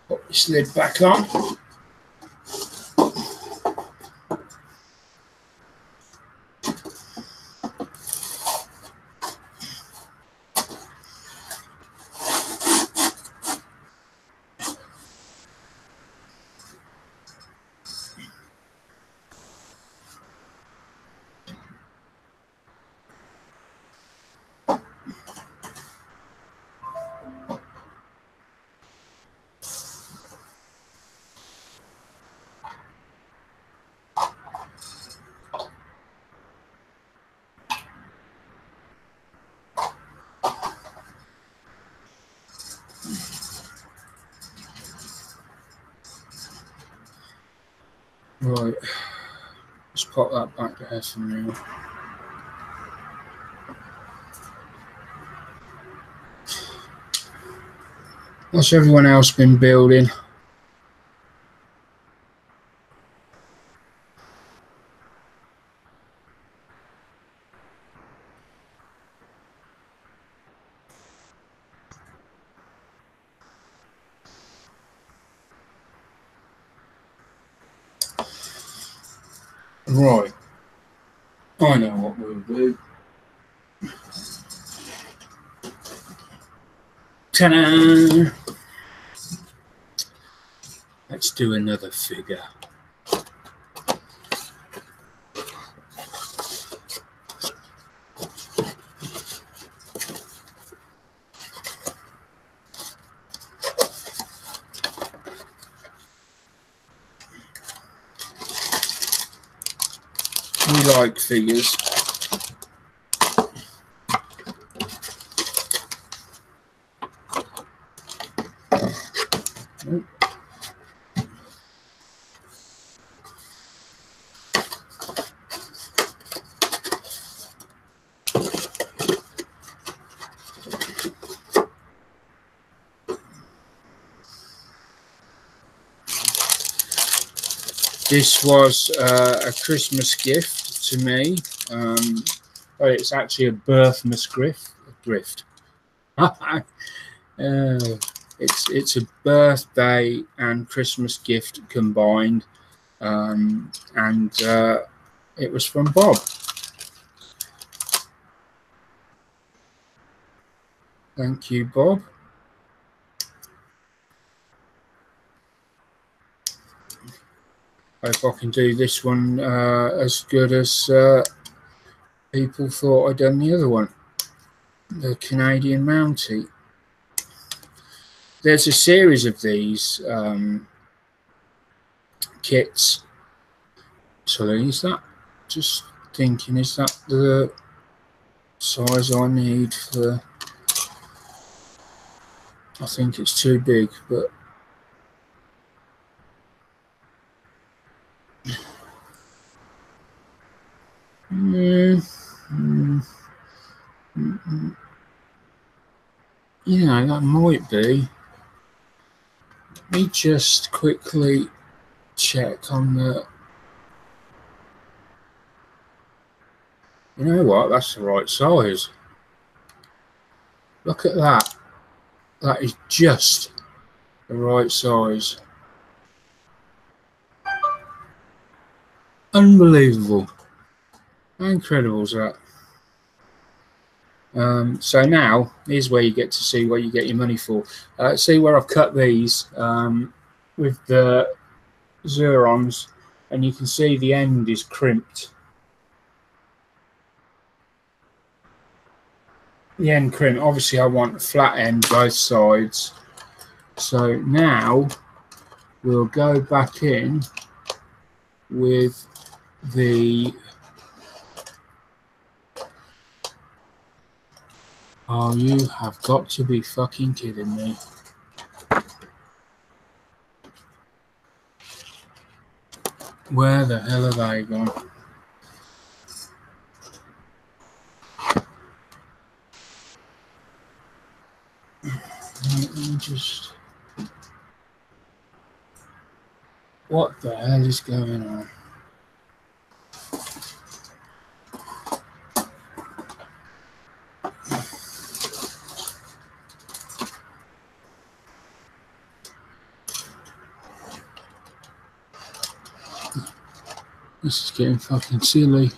Put this lid back on. Right, let's pop that back there for now. What's everyone else been building? Right, I know what we'll do. Ta-da! Let's do another figure. We like figures. This was a Christmas gift to me. Well, it's actually a birthmas gift. It's a birthday and Christmas gift combined, and it was from Bob. Thank you, Bob. I hope I can do this one as good as people thought I'd done the other one, the Canadian Mountie. There's a series of these kits. So is that, just thinking, is that the size I need for, I think it's too big, but you know, that might be. Let me just quickly check on the, you know what, that's the right size. Look at that. That is just the right size. Unbelievable. How incredible is that? So now, here's where you get to see what you get your money for. See where I've cut these with the Zurons, and you can see the end is crimped. The end crimp. Obviously I want a flat end both sides. So now we'll go back in with the... Oh, you have got to be fucking kidding me. Where the hell are they gone? Let me just... What the hell is going on? This is getting fucking silly.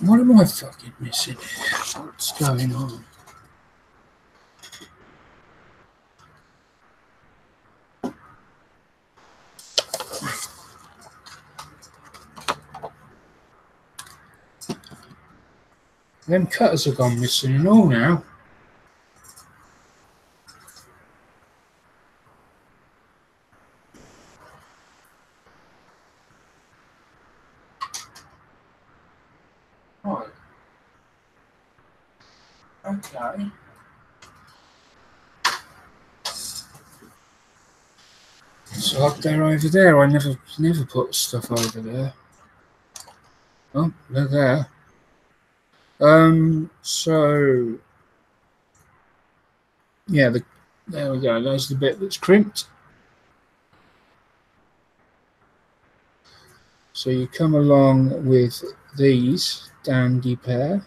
What am I fucking missing here? What's going on? Them cutters have gone missing and all now. Right. Okay. So up there over there, I never put stuff over there. Oh, they're there. So yeah, there we go. There's the bit that's crimped. So you come along with these dandy pair.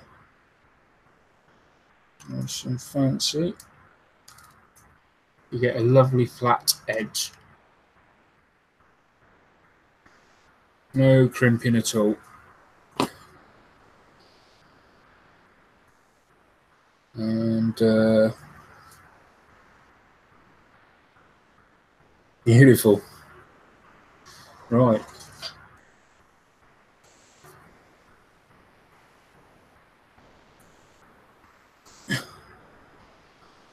Nice and fancy. You get a lovely flat edge. No crimping at all. And beautiful. Right.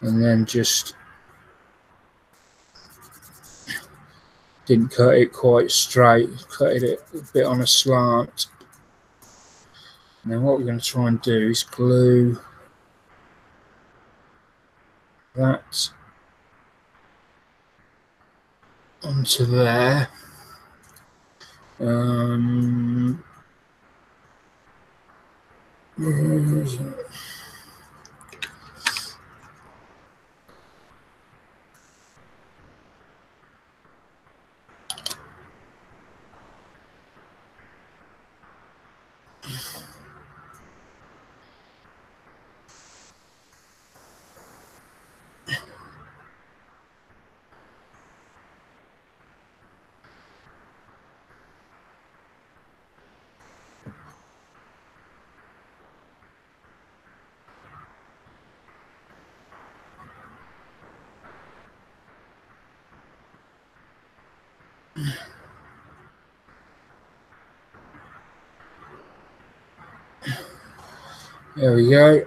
And then just didn't cut it quite straight, cut it a bit on a slant. Now what we're going to try and do is glue that onto there. Where is it? There we go.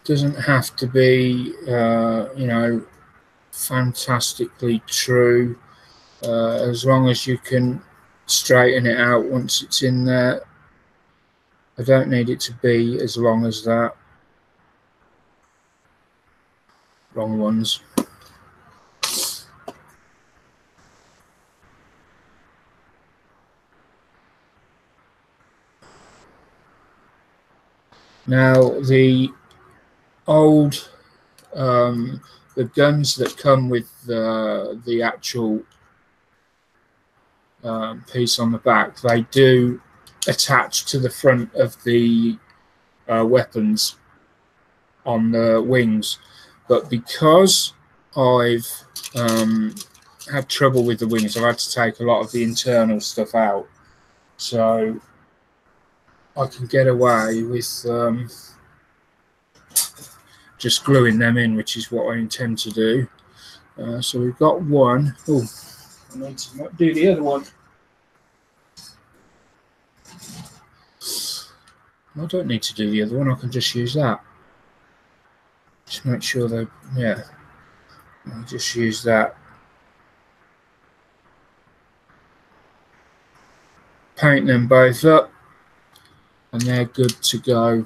Doesn't have to be, you know, fantastically true. As long as you can straighten it out once it's in there. I don't need it to be as long as that. Wrong ones. Now the old the guns that come with the actual piece on the back, they do attach to the front of the weapons on the wings, but because I've had trouble with the wings, I've had to take a lot of the internal stuff out, so I can get away with just gluing them in, which is what I intend to do. So we've got one. Oh, I need to do the other one. I don't need to do the other one, I can just use that. Just make sure they, yeah, I'll just use that. Paint them both up, and they're good to go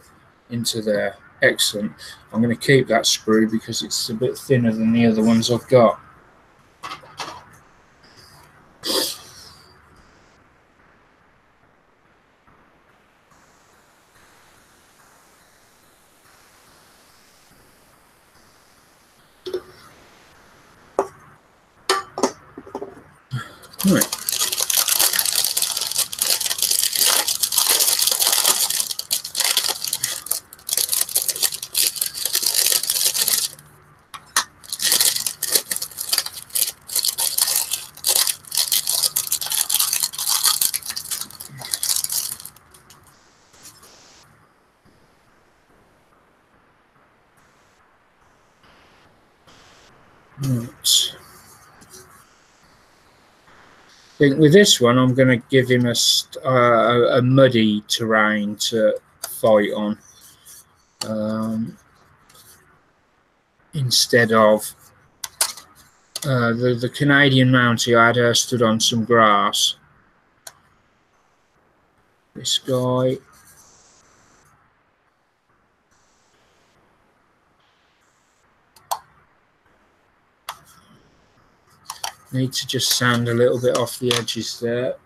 into there. Excellent. I'm going to keep that sprue because it's a bit thinner than the other ones I've got. Right. Right. I think with this one, I'm going to give him a muddy terrain to fight on, instead of the Canadian Mountie. I had her stood on some grass. This guy, need to just sand a little bit off the edges there.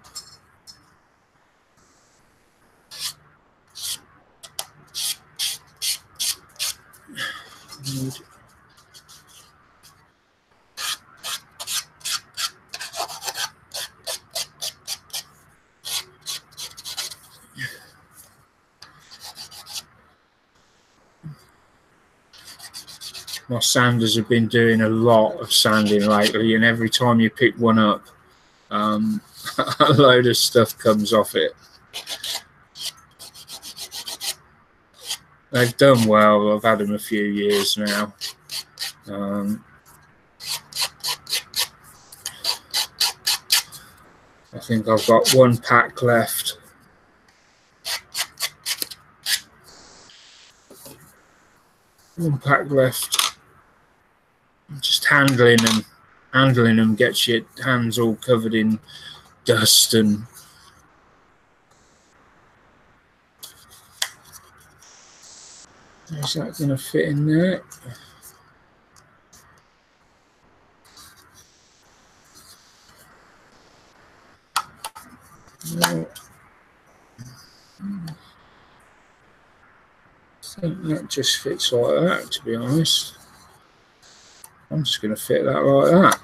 My sanders have been doing a lot of sanding lately, and every time you pick one up, a load of stuff comes off it. They've done well. I've had them a few years now. I think I've got one pack left. One pack left. Just handling them gets your hands all covered in dust and is that going to fit in there? No. I think that just fits like that, to be honest. I'm just going to fit that like that.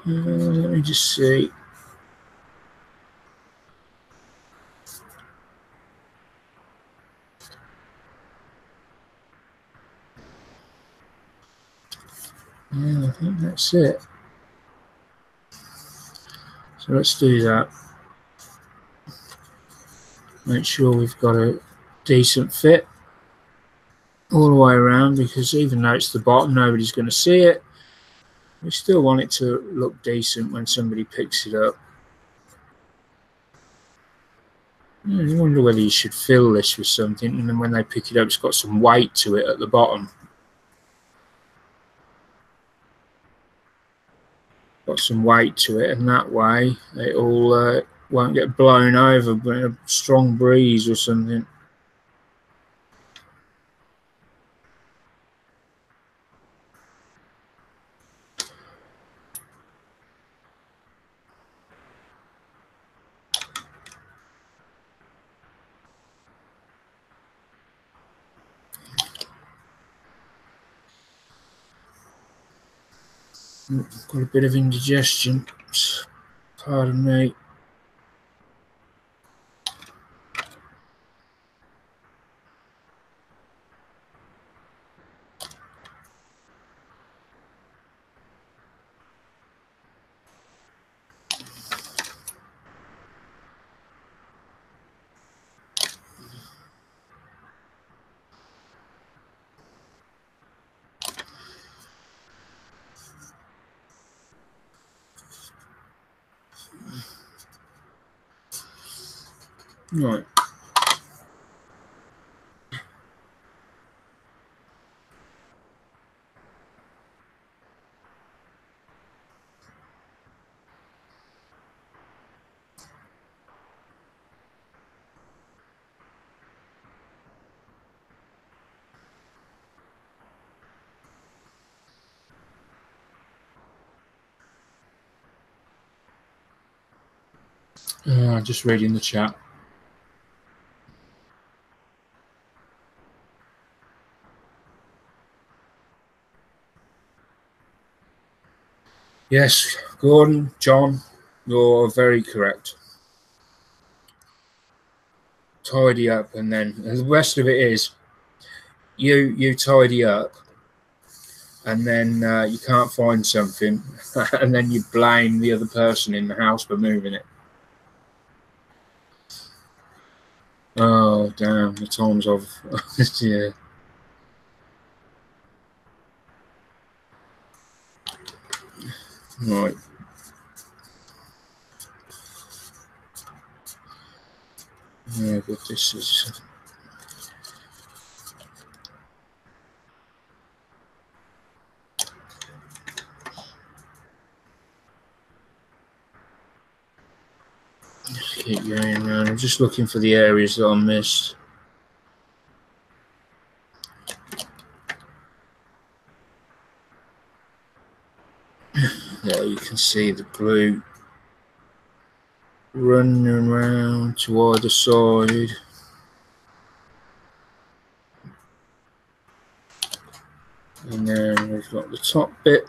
Let me just see. Yeah, I think that's it. So let's do that. Make sure we've got a decent fit all the way around, because even though it's the bottom, nobody's going to see it. We still want it to look decent when somebody picks it up. I wonder whether you should fill this with something, and then when they pick it up, it's got some weight to it at the bottom. Got some weight to it, and that way it all won't get blown over by a strong breeze or something. Got a bit of indigestion, pardon me. Right. Just reading the chat. Yes, Gordon, John, you're very correct. Tidy up, and then the rest of it is you tidy up, and then you can't find something, and then you blame the other person in the house for moving it. Oh, damn, the times of yeah. Right. Yeah, but this is... Just keep going around. I'm just looking for the areas that I missed. There you can see the glue running around to either side. And then we've got the top bit.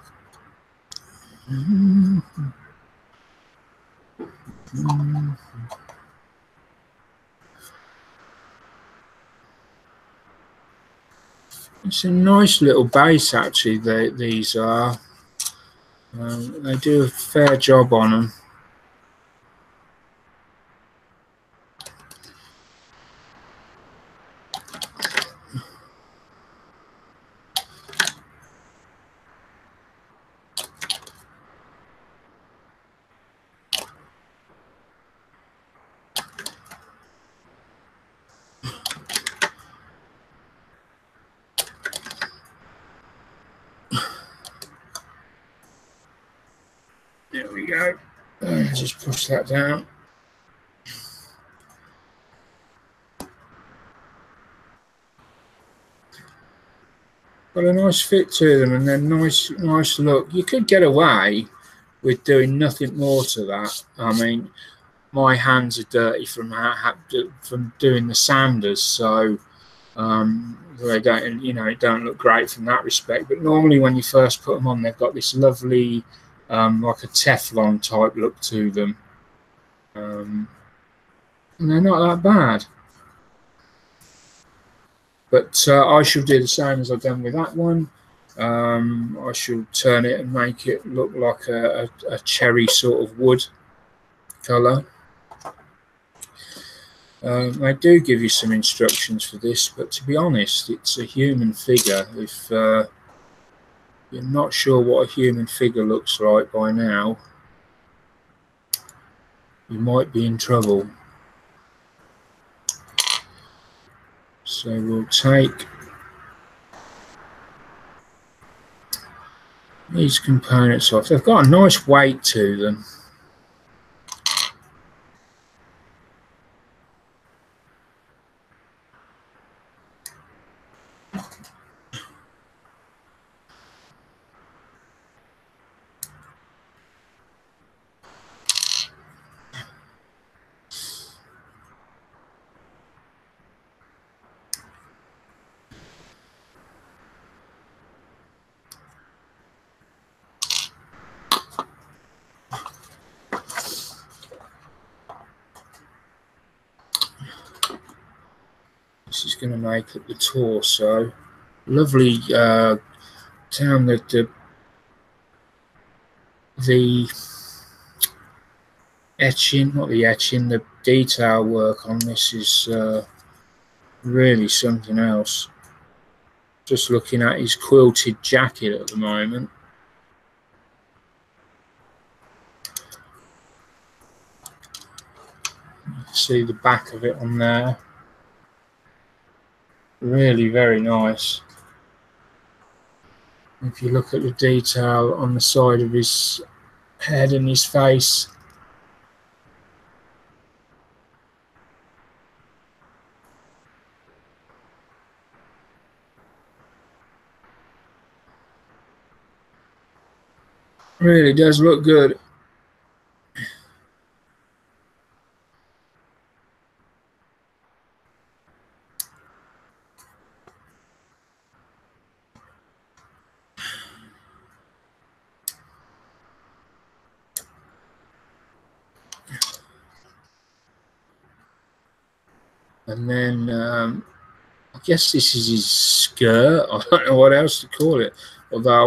It's a nice little base, actually. These are. They do a fair job on them. There we go. Just push that down. Got a nice fit to them, and then nice look. You could get away with doing nothing more to that. I mean, my hands are dirty from doing the sanders, so they don't, it don't look great from that respect. But normally, when you first put them on, they've got this lovely, like a Teflon type look to them, and they're not that bad. But I shall do the same as I've done with that one. I shall turn it and make it look like a cherry sort of wood colour. They do give you some instructions for this, but to be honest, it's a human figure. If you're not sure what a human figure looks like by now, you might be in trouble. So we'll take these components off. They've got a nice weight to them. This is going to make up the torso. Lovely down the etching, not the etching, the detail work on this is really something else. Just looking at his quilted jacket at the moment. See the back of it on there. Really very nice. If you look at the detail on the side of his head and his face, really does look good. And then I guess this is his skirt. I don't know what else to call it. Although I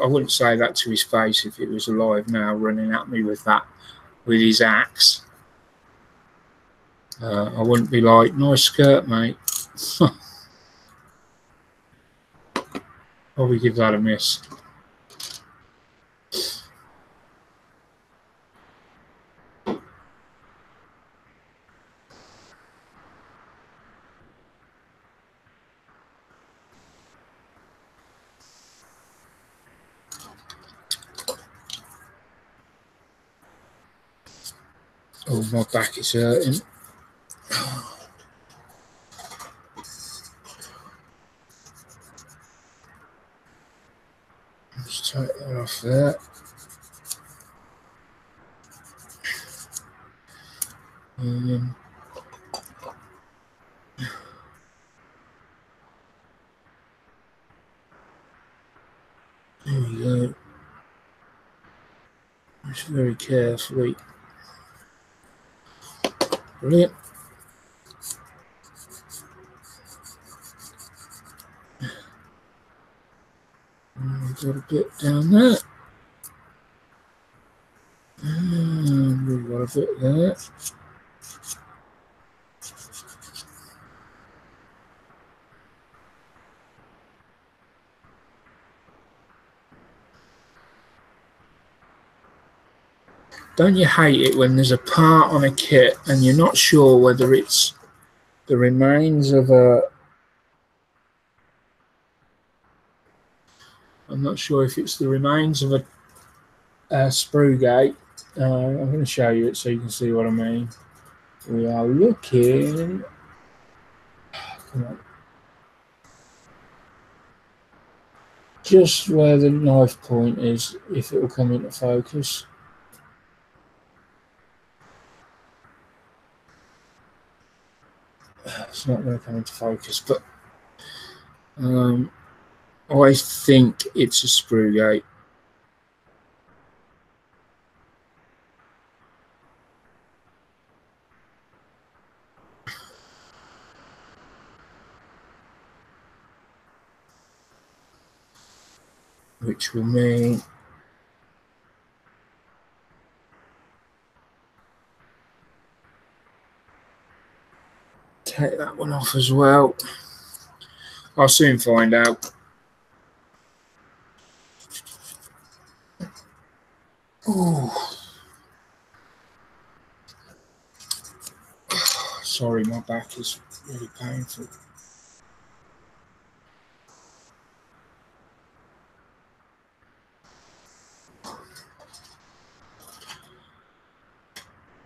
wouldn't say that to his face if it was alive now, running at me with that, with his axe. I wouldn't be like, nice skirt, mate. Probably give that a miss. Oh, my back is hurting. Just take that off there. There we go. Just very carefully. Brilliant. We've got a bit down there. And we've got a bit there. Don't you hate it when there's a part on a kit and you're not sure whether it's the remains of a... I'm not sure if it's the remains of a sprue gate. I'm going to show you it so you can see what I mean. We are looking... Come on. Just where the knife point is, if it will come into focus. It's not going to come into focus, but I think it's a sprue gate. Which will mean take that one off as well. I'll soon find out. Oh, sorry, my back is really painful.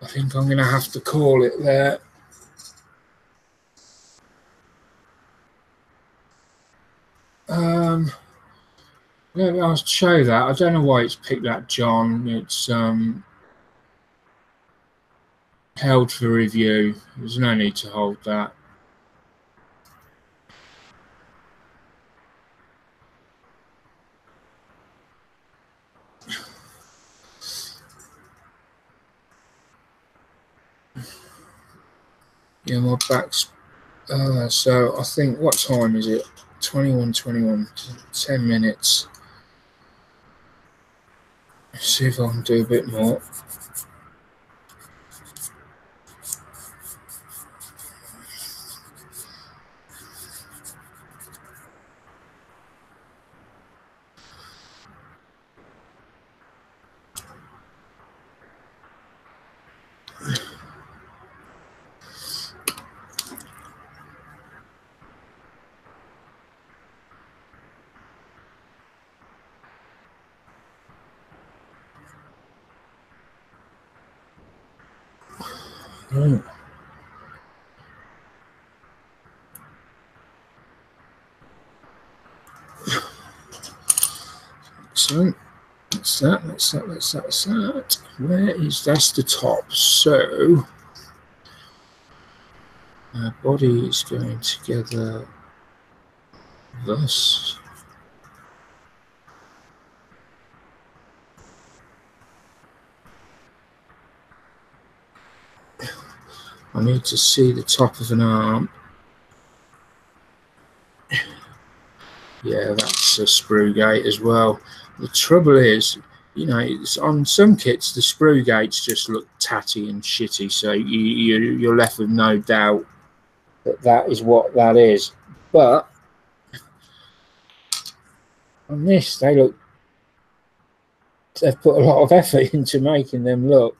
I think I'm going to have to call it there. Yeah, I'll show that. I don't know why it's picked that John. It's held for review. There's no need to hold that. Yeah, my back's so I think, what time is it? 21:21, 10 minutes. Let's see if I can do a bit more. Oh. So that's that. Where is that's the top? So our body is going together thus. I need to see the top of an arm. Yeah, that's a sprue gate as well. The trouble is, you know, it's on some kits the sprue gates just look tatty and shitty, so you're left with no doubt that that is what that is. But on this, they've put a lot of effort into making them look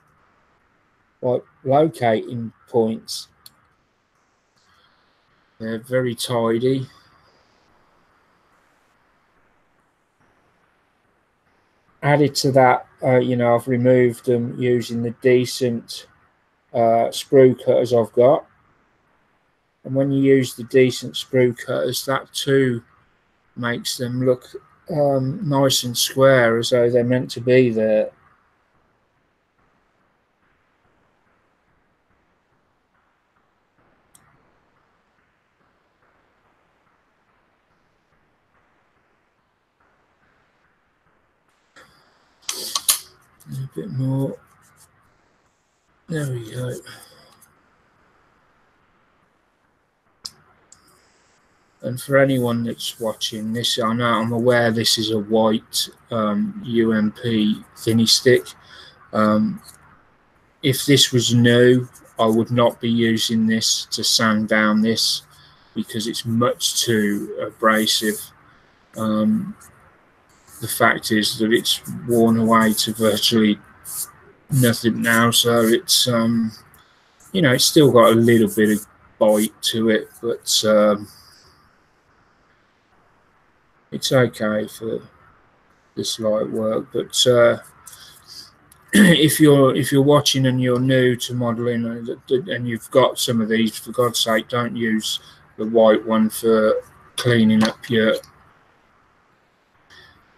like locating points. They're very tidy. Added to that, you know, I've removed them using the decent sprue cutters I've got. And when you use the decent sprue cutters, that too makes them look nice and square, as though they're meant to be there. A bit more. There we go. And for anyone that's watching this, I know I'm aware this is a white UMP thinny stick. If this was new, I would not be using this to sand down this because it's much too abrasive. The fact is that it's worn away to virtually nothing now, so it's you know, it's still got a little bit of bite to it, but it's okay for this light work. But if you're watching and you're new to modeling and you've got some of these, for God's sake, don't use the white one for cleaning up your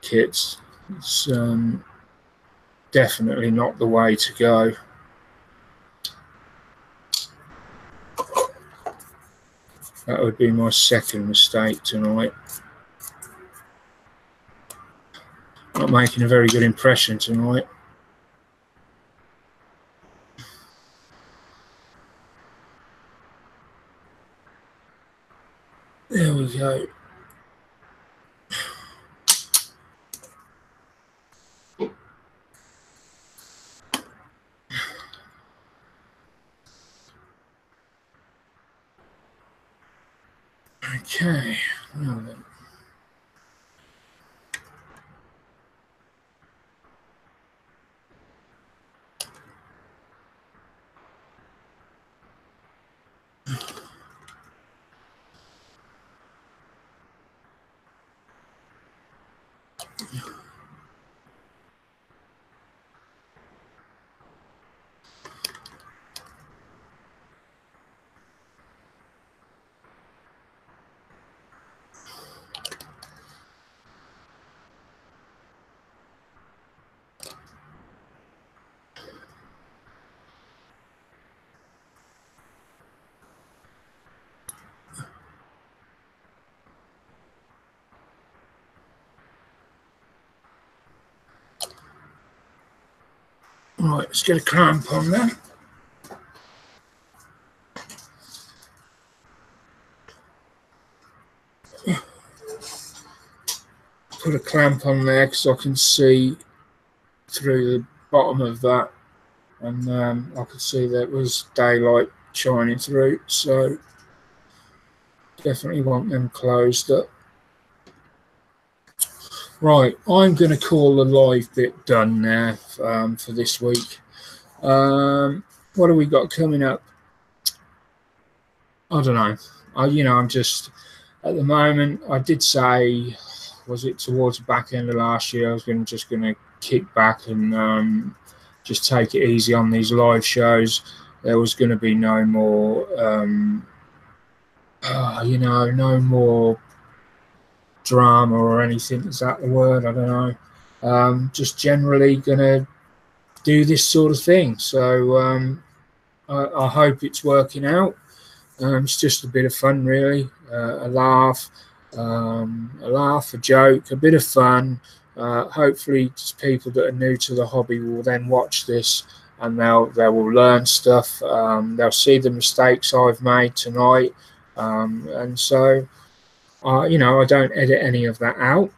kits. It's definitely not the way to go. That would be my second mistake tonight. Not making a very good impression tonight. There we go. Okay, now then. Right, let's get a clamp on there. Put a clamp on there because I can see through the bottom of that, and I could see there was daylight shining through, so definitely want them closed up. Right, I'm going to call the live bit done now for this week. What have we got coming up? I don't know. You know, I'm just, at the moment, I did say, was it towards the back end of last year, I was just going to kick back and just take it easy on these live shows. there was going to be no more, you know, no more drama or anything. Is that the word? I don't know. Just generally going to do this sort of thing. So I hope it's working out. It's just a bit of fun, really. A laugh, a joke, a bit of fun. Hopefully, just people that are new to the hobby will then watch this, and they will learn stuff. They'll see the mistakes I've made tonight, and so you know, I don't edit any of that out.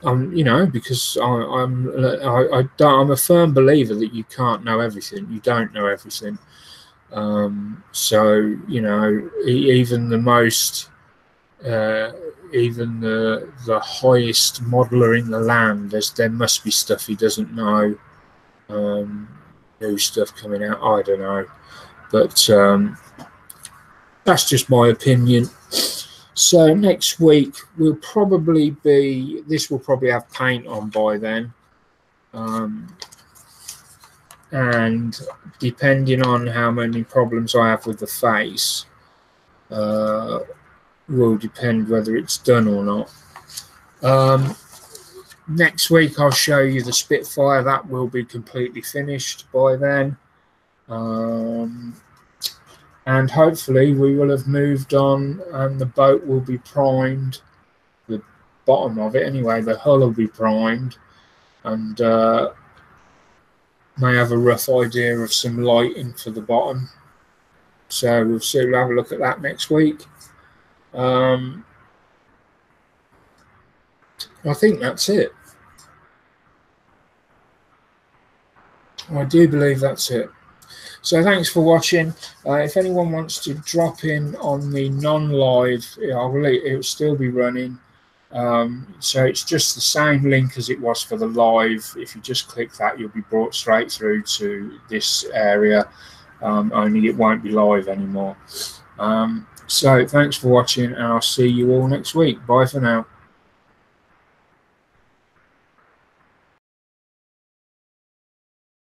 You know, because I'm a firm believer that you can't know everything. You don't know everything. So you know, even the most, even the highest modeler in the land, there must be stuff he doesn't know. New stuff coming out. I don't know, but that's just my opinion. So next week will probably be, this will probably have paint on by then, and depending on how many problems I have with the face, will depend whether it's done or not. Next week I'll show you the Spitfire. That will be completely finished by then, and hopefully we will have moved on and the boat will be primed, the bottom of it anyway, the hull will be primed, and may have a rough idea of some lighting for the bottom. So we'll see, we'll have a look at that next week. I think that's it. I do believe that's it. So thanks for watching. If anyone wants to drop in on the non-live, it will still be running. So it's just the same link as it was for the live. If you just click that, you'll be brought straight through to this area. Only it won't be live anymore. So thanks for watching, and I'll see you all next week. Bye for now.